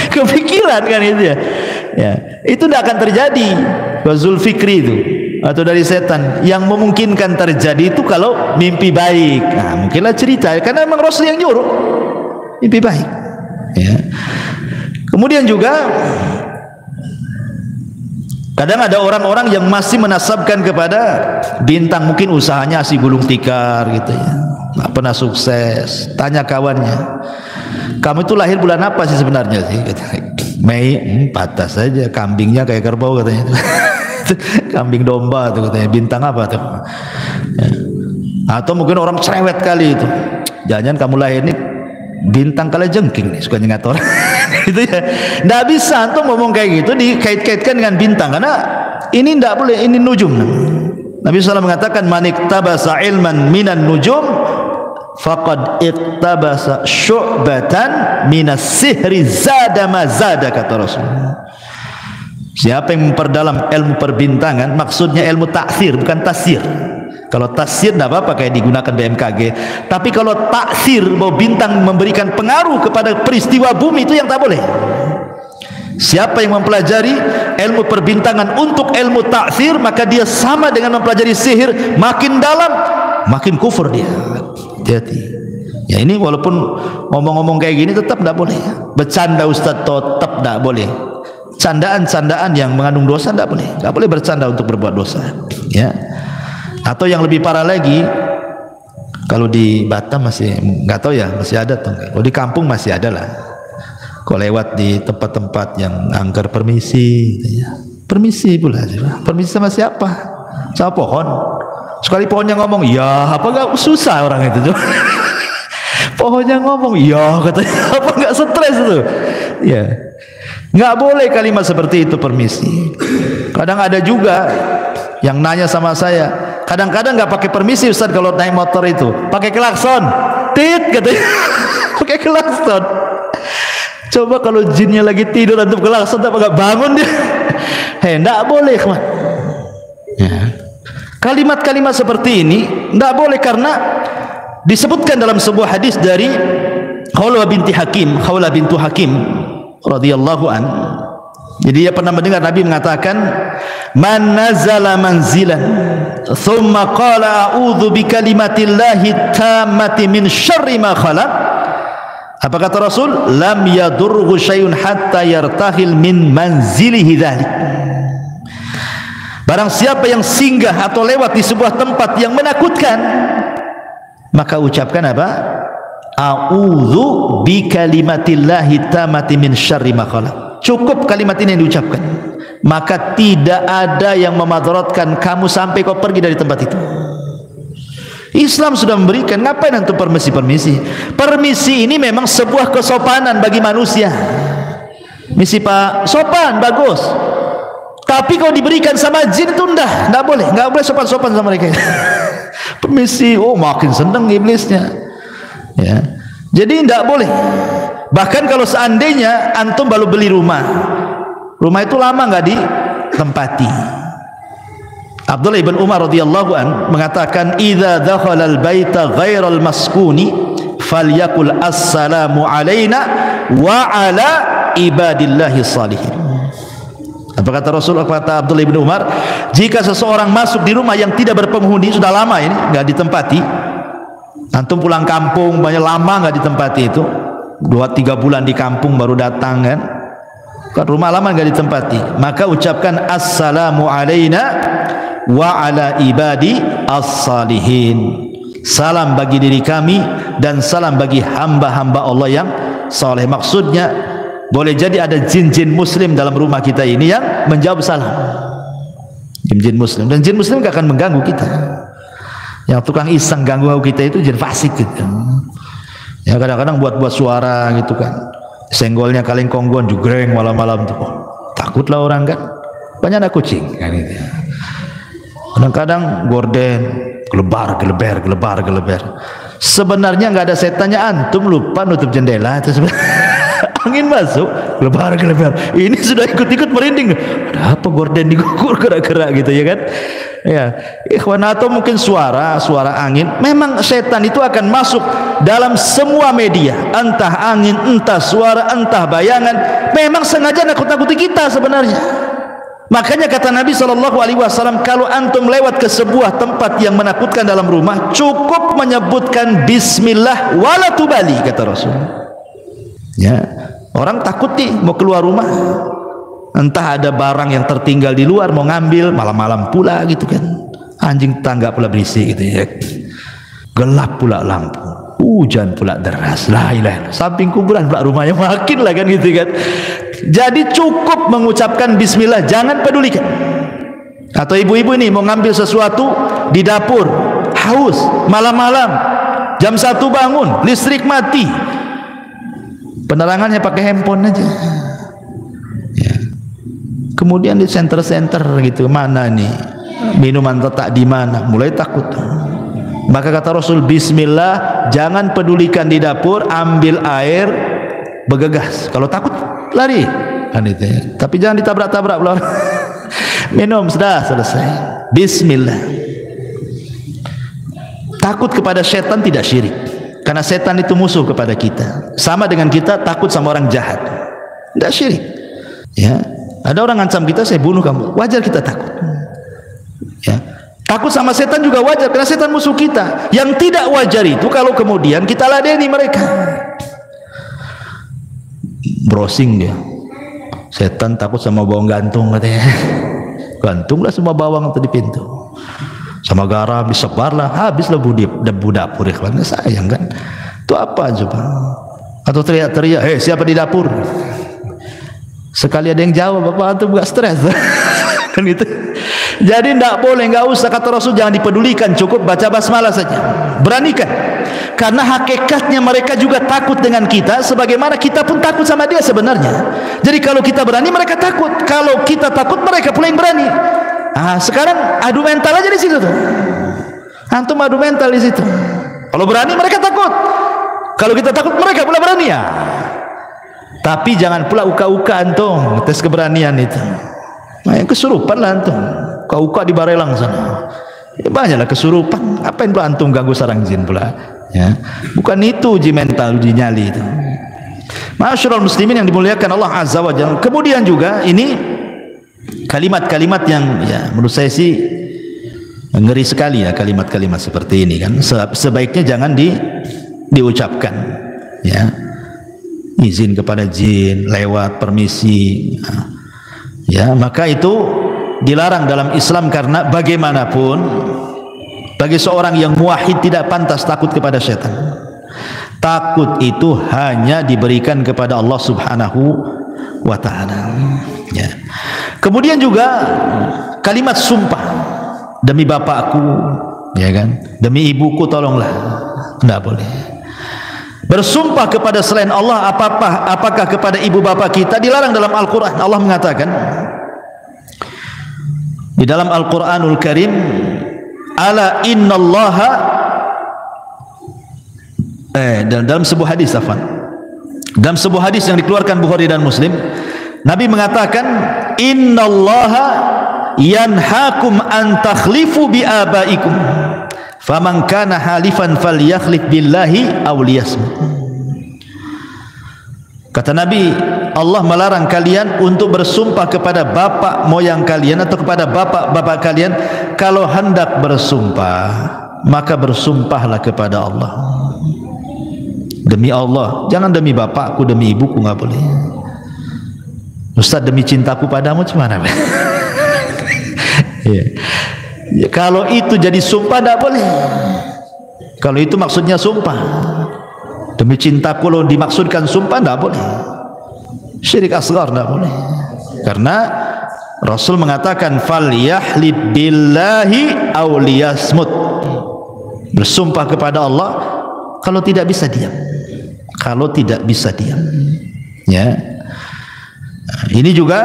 Kepikiran kan itu ya. Ya, itu tidak akan terjadi. Ghazul fikri itu atau dari setan. Yang memungkinkan terjadi itu kalau mimpi baik. Nah, mungkinlah cerita, karena memang Rasul yang nyuruh mimpi baik. Ya. Kemudian juga kadang ada orang-orang yang masih menasabkan kepada bintang, mungkin usahanya si gulung tikar gitu ya. Nggak pernah sukses. Tanya kawannya, kamu itu lahir bulan apa sih sebenarnya sih? Mei. Patah saja, kambingnya kayak kerbau katanya. Kambing domba tuh katanya. Bintang apa tuh? Ya. Atau mungkin orang cerewet kali itu, jangan kamu lahir nih bintang kalajengking nih, suka nyengat orang. Gitu ya. Nggak bisa antum ngomong kayak gitu dikait-kaitkan dengan bintang, karena ini nggak boleh, ini nujum. Nabi SAW mengatakan man iktabasa ilman minan nujum faqad iktabasa syu'batan minas sihri zada ma zada, kata Rasul. Siapa yang memperdalam ilmu perbintangan, maksudnya ilmu taksir bukan tasir. Kalau tasir tidak apa-apa kayak digunakan BMKG. Tapi kalau taksir, bahwa bintang memberikan pengaruh kepada peristiwa bumi, itu yang tak boleh. Siapa yang mempelajari ilmu perbintangan untuk ilmu taksir, maka dia sama dengan mempelajari sihir. Makin dalam, makin kufur dia. Hati-hati. Ya, ini walaupun ngomong-ngomong kayak gini tetap tidak boleh. Bercanda Ustaz tetap tidak boleh. Candaan-candaan yang mengandung dosa tidak boleh. Tidak boleh bercanda untuk berbuat dosa. Ya. Atau yang lebih parah lagi, kalau di Batam masih nggak tahu ya, masih ada tuh. Kalau di kampung masih ada lah. Kalau lewat di tempat-tempat yang angker permisi, ya. Permisi pula, permisi sama siapa? Sama pohon. Sekali pohonnya ngomong, ya apa nggak susah orang itu tuh. Pohonnya ngomong, ya katanya, apa nggak stres tuh? Ya, nggak boleh kalimat seperti itu permisi. Kadang ada juga yang nanya sama saya. Kadang-kadang nggak pakai permisi Ustaz kalau naik motor itu, pakai klakson, tit katanya, pakai klakson. Coba kalau jinnya lagi tidur antum klakson, apa nggak bangun dia? Nggak boleh, man. Ya. Kalimat-kalimat seperti ini nggak boleh karena disebutkan dalam sebuah hadis dari Khawlah bintu Hakim radhiyallahu an. Jadi dia pernah mendengar Nabi mengatakan, man nazala manzilan thumma qala a'udzu bikalimatillahi tammati min syarri ma khalaq. Apa kata Rasul? Lam yadurhu syai'un hatta yartahil min manzilihi dzalik. Barang siapa yang singgah atau lewat di sebuah tempat yang menakutkan, maka ucapkan apa? A'udzu bikalimatillahi tammati min syarri ma khalaq. Cukup kalimat ini yang diucapkan, maka tidak ada yang memadaratkan kamu sampai kau pergi dari tempat itu. Islam sudah memberikan, ngapain antum permisi-permisi? Permisi ini memang sebuah kesopanan bagi manusia. Misi Pak, sopan, bagus. Tapi kalau diberikan sama jin itu enggak boleh sopan-sopan sama mereka. Permisi, oh makin senang iblisnya. Ya. Jadi enggak boleh. Bahkan kalau seandainya antum baru beli rumah itu lama nggak ditempati. Abdullah ibn Umar radhiyallahu an mengatakan, idza dakhala al-baita ghairal maskuni falyakul assalamu alaina wa ala ibadillahi salihin. Apa kata Rasulullah, kata Abdullah ibn Umar, jika seseorang masuk di rumah yang tidak berpenghuni, sudah lama ini nggak ditempati, antum pulang kampung banyak lama nggak ditempati, itu 2-3 bulan di kampung baru datang kan rumah lama nggak ditempati, maka ucapkan assalamu alaina wa ala ibadi as-salihin. Salam bagi diri kami dan salam bagi hamba-hamba Allah yang saleh. Maksudnya boleh jadi ada jin-jin muslim dalam rumah kita ini yang menjawab salam, jin muslim, dan jin muslim gak akan mengganggu kita. Yang tukang iseng ganggu kita itu jin fasik gitu. Ya kadang-kadang buat suara gitu kan, senggolnya kaleng konggon jugreng malam-malam tuh, takutlah orang kan, banyak anak kucing kan gitu. Kadang-kadang gorden gelebar. Sebenarnya nggak ada setannya, antum lupa nutup jendela itu angin masuk gelebar. Ini sudah ikut-ikut merinding. Ada apa gorden digugur gerak-gerak gitu ya kan? Ya, ikhwan, atau mungkin suara angin. Memang setan itu akan masuk dalam semua media, entah angin, entah suara, entah bayangan. Memang sengaja nakut-nakuti kita sebenarnya. Makanya kata Nabi SAW, kalau antum lewat ke sebuah tempat yang menakutkan dalam rumah, cukup menyebutkan bismillah wala tubali, kata Rasul. Ya, orang takut nih mau keluar rumah, entah ada barang yang tertinggal di luar mau ngambil, malam-malam pula gitu kan, anjing tangga pula berisik gitu ya, gelap pula lampu, hujan pula deras, la ilaha illallah, samping kuburan pula rumahnya, makin lah kan gitu kan. Jadi cukup mengucapkan bismillah, jangan pedulikan. Atau ibu-ibu ini mau ngambil sesuatu di dapur, haus, malam-malam, jam 1 bangun, listrik mati, penerangannya pakai handphone aja ya. Kemudian di center-center gitu, mana nih minuman letak di mana, mulai takut. Maka kata Rasul, bismillah, jangan pedulikan di dapur, ambil air, bergegas. Kalau takut lari kan itu ya. Tapi jangan ditabrak-tabrak belum. Minum sudah selesai, bismillah. takut kepada setan tidak syirik, karena setan itu musuh kepada kita. Sama dengan kita takut sama orang jahat, tidak syirik. Ya, ada orang ancam kita, saya bunuh kamu, wajar kita takut. Ya, takut sama setan juga wajar, karena setan musuh kita. Yang tidak wajar itu kalau kemudian kita ladeni mereka. Browsing dia, setan takut sama bawang gantung katanya. Gantunglah semua bawang itu di pintu, sama garam disebarlah, habislah debu dapur. Ikhwan, sayang kan? Itu apa coba? Atau teriak-teriak, hei siapa di dapur? Sekali ada yang jawab, bapak antum gak stres. Kan itu. Jadi tidak boleh, nggak usah, kata Rasul, jangan dipedulikan, cukup baca basmalah saja. Beranikan, karena hakikatnya mereka juga takut dengan kita, sebagaimana kita pun takut sama dia sebenarnya. Jadi kalau kita berani, mereka takut. Kalau kita takut, mereka pula yang berani. Sekarang adu mental aja di situ tuh. Antum adu mental di situ. Kalau berani, mereka takut. Kalau kita takut, mereka pula berani ya. Tapi jangan pula uka-uka antum tes keberanian itu. Yang kesurupan lah antum. Uka-uka di Barelang sana. Ya, banyaklah kesurupan. Apa yang pula antum ganggu sarang jin pula? Ya, bukan itu uji mental, uji nyali itu. Ma'asyiral muslimin yang dimuliakan Allah Azza wa Jalla. Kemudian juga ini kalimat-kalimat yang ya menurut saya sih ngeri sekali ya, kalimat-kalimat seperti ini kan. Sebaiknya jangan diucapkan. Ya, izin kepada jin lewat permisi. Ya, maka itu dilarang dalam Islam, karena bagaimanapun bagi seorang yang muwahhid tidak pantas takut kepada setan. Takut itu hanya diberikan kepada Allah Subhanahu wa taala. Ya. Kemudian juga kalimat sumpah, demi bapakku, ya kan, demi ibuku tolonglah, tidak boleh. Bersumpah kepada selain Allah, apakah kepada ibu bapak kita, dilarang dalam Al-Quran. Allah mengatakan di dalam Al-Quranul Karim, ala innallaha, dalam sebuah hadis, dalam sebuah hadis yang dikeluarkan Bukhari dan Muslim, Nabi mengatakan, innallaha yanhakum an takhlifu bi abaikum, faman kana halifan falyakhlif billahi aw liyasmut. Kata Nabi, Allah melarang kalian untuk bersumpah kepada bapak moyang kalian atau kepada bapak-bapak kalian. Kalau hendak bersumpah, maka bersumpahlah kepada Allah. Demi Allah, jangan demi bapakku, demi ibuku, nggak boleh. Ustaz, demi cintaku padamu gimana? Ya. Ya, kalau itu jadi sumpah tidak boleh. Kalau itu maksudnya sumpah, demi cintaku lo dimaksudkan sumpah, tidak boleh. Syirik asghar tidak boleh. Karena Rasul mengatakan falyahlib billahi aw liyasmut. Bersumpah kepada Allah kalau tidak bisa diam. Kalau tidak bisa diam. Ya. Nah, ini juga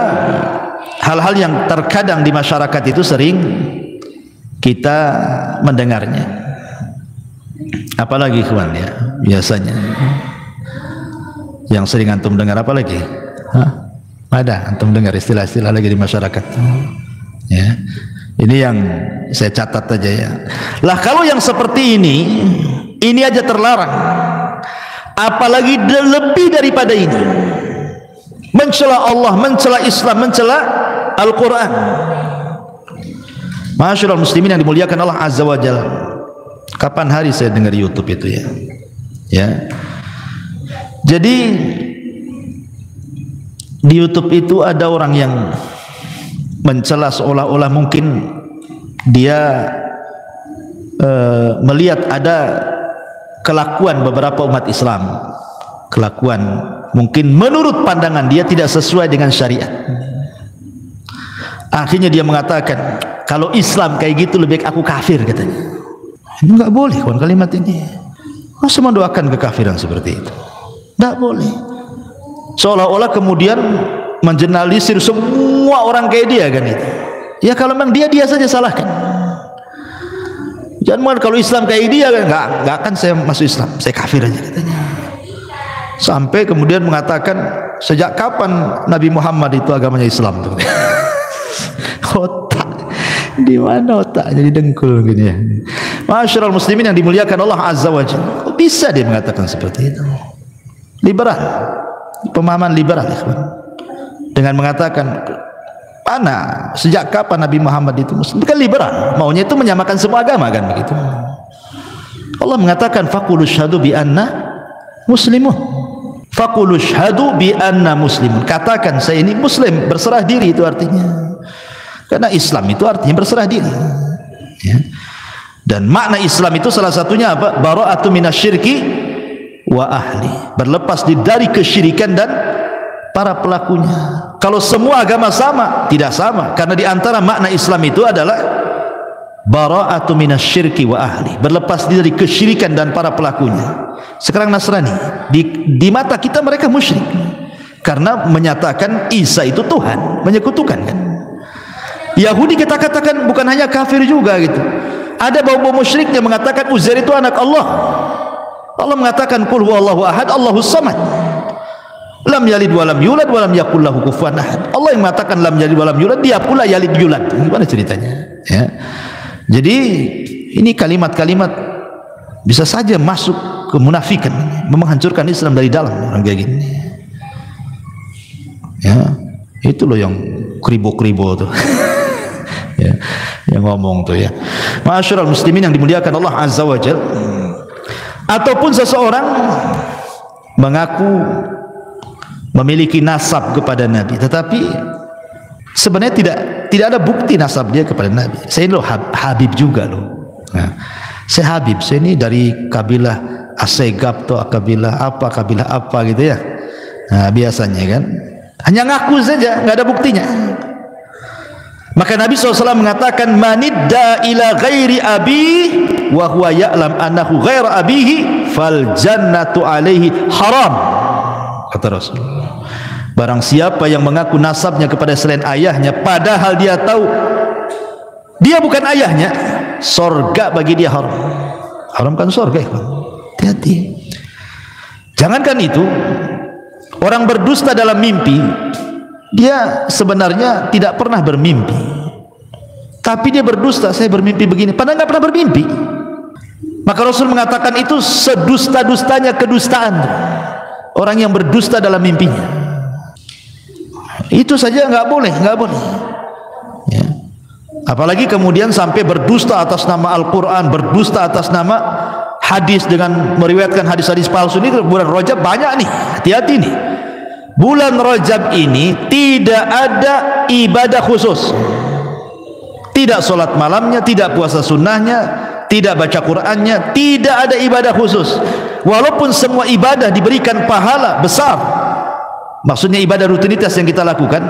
hal-hal yang terkadang di masyarakat itu sering kita mendengarnya. Apalagi kawan ya, biasanya yang sering antum dengar apa lagi? Ada antum dengar istilah-istilah lagi di masyarakat. Ya, ini yang saya catat aja ya. Lah kalau yang seperti ini aja terlarang, apalagi lebih daripada ini, mencela Allah, mencela Islam, mencela Al-Quran. Masyaallah muslimin yang dimuliakan Allah Azza wa Jalla. Kapan hari saya dengar YouTube itu ya? Ya. Jadi di YouTube itu ada orang yang mencela seolah-olah mungkin dia melihat ada kelakuan beberapa umat Islam, kelakuan mungkin menurut pandangan dia tidak sesuai dengan syariat. Akhirnya dia mengatakan, kalau Islam kayak gitu lebih baik aku kafir, katanya. Ini enggak boleh kawan, kalimat ini. Masa mendoakan kekafiran seperti itu? Enggak boleh. Seolah-olah kemudian mengeneralisir semua orang kayak dia kan itu. Ya kalau memang dia saja salahkan. Jangan kalau Islam kayak dia kan enggak akan saya masuk Islam, saya kafir aja, katanya. Sampai kemudian mengatakan, sejak kapan Nabi Muhammad itu agamanya Islam? Otak di mana otaknya, di dengkul gini ya. Ma'asyiral muslimin yang dimuliakan Allah Azza wa Jalla, bisa dia mengatakan seperti itu? Liberal, pemahaman liberal, ikhwan. Dengan mengatakan, mana sejak kapan Nabi Muhammad itu Muslim? Bukan liberal, maunya itu menyamakan semua agama, kan begitu. Allah mengatakan faqulu syhadu bi anna muslimun. Faqulu syhadu bi anna muslimun. Katakan saya ini muslim, berserah diri, itu artinya. Karena Islam itu artinya berserah diri. Ya. Dan makna Islam itu salah satunya apa? Bara'atu minasyirki wa ahli. Berlepas dari kesyirikan dan para pelakunya. Kalau semua agama sama, tidak sama. Karena di antara makna Islam itu adalah bara'atu minasyirki wa ahli. Berlepas dari kesyirikan dan para pelakunya. Sekarang Nasrani, di mata kita mereka musyrik. Karena menyatakan Isa itu Tuhan, menyekutukan, kan. Yahudi kita katakan bukan hanya kafir juga gitu. Ada bau-bau musyrik yang mengatakan Uzair itu anak Allah. Allah mengatakan qul huwallahu ahad, Allahus samad. Lam yalid wa lam yulad wa lam yakul lahu kufuwan ahad. Allah yang mengatakan lam yalid wa lam yulad, dia pula yalid yulad. Gimana ceritanya? Ya. Jadi ini kalimat-kalimat bisa saja masuk ke munafikan, menghancurkan Islam dari dalam, orang kayak gini. Ya, itu loh yang kribo-kribo tuh. Ya, yang ngomong tuh ya. Ma'asyiral muslimin yang dimuliakan Allah Azza wa Jalla. Ataupun seseorang mengaku memiliki nasab kepada Nabi, tetapi sebenarnya tidak ada bukti nasab dia kepada Nabi. Saya ini loh Habib juga loh. Nah, saya Habib, saya ini dari kabilah Asegab atau kabilah apa gitu ya. Nah, biasanya kan hanya ngaku saja, nggak ada buktinya. Maka Nabi SAW mengatakan manidda ila ghairi abi wa huwa ya'lam annahu ghaira abihi fal jannatu alaihi haram, kata Rasulullah. Barang siapa yang mengaku nasabnya kepada selain ayahnya padahal dia tahu dia bukan ayahnya, sorga bagi dia haram. Haram kan sorga, hati-hati. Jangankan itu, orang berdusta dalam mimpi, dia sebenarnya tidak pernah bermimpi, tapi dia berdusta, saya bermimpi begini, padahal nggak pernah bermimpi. Maka Rasul mengatakan itu sedusta-dustanya kedustaan orang yang berdusta dalam mimpinya. Itu saja nggak boleh ya. Apalagi kemudian sampai berdusta atas nama Al-Quran, berdusta atas nama hadis dengan meriwayatkan hadis-hadis palsu. Ini bulan Rajab banyak nih, hati-hati nih. Bulan Rajab ini tidak ada ibadah khusus, tidak sholat malamnya, tidak puasa sunnahnya, tidak baca Qurannya, tidak ada ibadah khusus. Walaupun semua ibadah diberikan pahala besar, maksudnya ibadah rutinitas yang kita lakukan,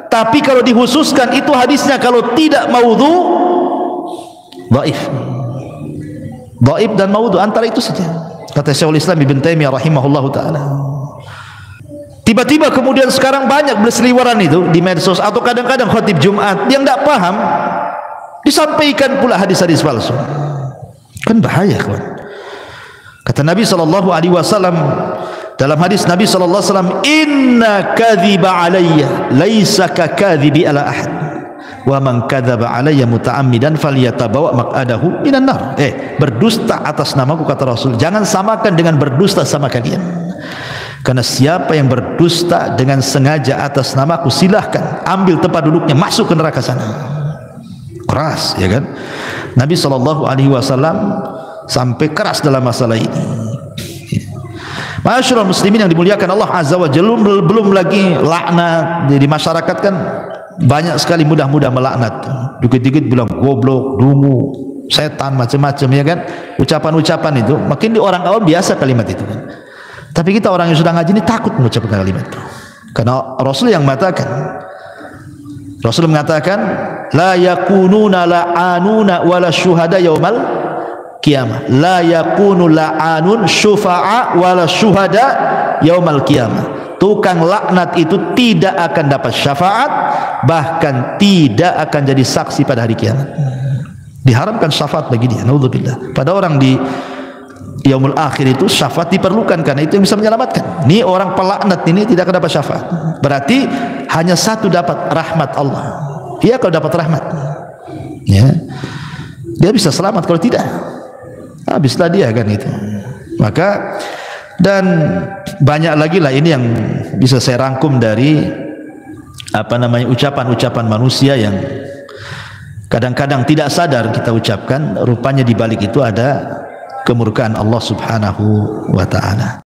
tapi kalau dikhususkan itu hadisnya kalau tidak maudhu, dhaif dan maudhu, antara itu saja, kata Syekhul Islam Ibn Taimiyah rahimahullahu ta'ala. Tiba-tiba kemudian sekarang banyak berseliweran itu di medsos, atau kadang-kadang khatib Jumat yang tidak paham disampaikan pula hadis-hadis palsu. Kan bahaya, kawan. Kata Nabi SAW dalam hadis Nabi SAW, inna kadhiba alayya laisa ka kadhibi ala ahad wa man kadzaba alayya muta'ammidan falyatabawa maq'adahu minan nar. Berdusta atas namaku, kata Rasul, jangan samakan dengan berdusta sama kalian. Karena siapa yang berdusta dengan sengaja atas namaku, silahkan ambil tempat duduknya, masuk ke neraka sana. Keras, ya kan? Nabi SAW sampai keras dalam masalah ini. Ma'asyiral muslimin yang dimuliakan Allah Azza wa Jalla, belum lagi laknat di masyarakat kan banyak sekali mudah-mudah melaknat. Dikit-dikit bilang goblok, dungu, setan, macam-macam, ya kan? Ucapan-ucapan itu makin di orang awam biasa kalimat itu kan. Tapi kita orang yang sudah ngaji ini takut mengucapkan kalimat itu. Karena Rasul yang mengatakan, Rasul mengatakan la yakununa la'anuna wala syuhada yaumal qiyamah. La yakunu la'anun syufa'a wala syuhada yaumal qiyamah. Tukang laknat itu tidak akan dapat syafaat, bahkan tidak akan jadi saksi pada hari kiamat. Diharamkan syafaat bagi dia, naudzubillah. Pada orang di yaumul akhir itu syafaat diperlukan, karena itu yang bisa menyelamatkan. Ini orang pelaknat ini tidak akan dapat syafaat. Berarti hanya satu dapat rahmat Allah. Dia kalau dapat rahmat, ya, dia bisa selamat. Kalau tidak, habislah dia kan itu. Maka dan banyak lagi lah ini yang bisa saya rangkum dari ucapan-ucapan manusia yang kadang-kadang tidak sadar kita ucapkan, rupanya di balik itu ada kemurkaan Allah Subhanahu wa taala.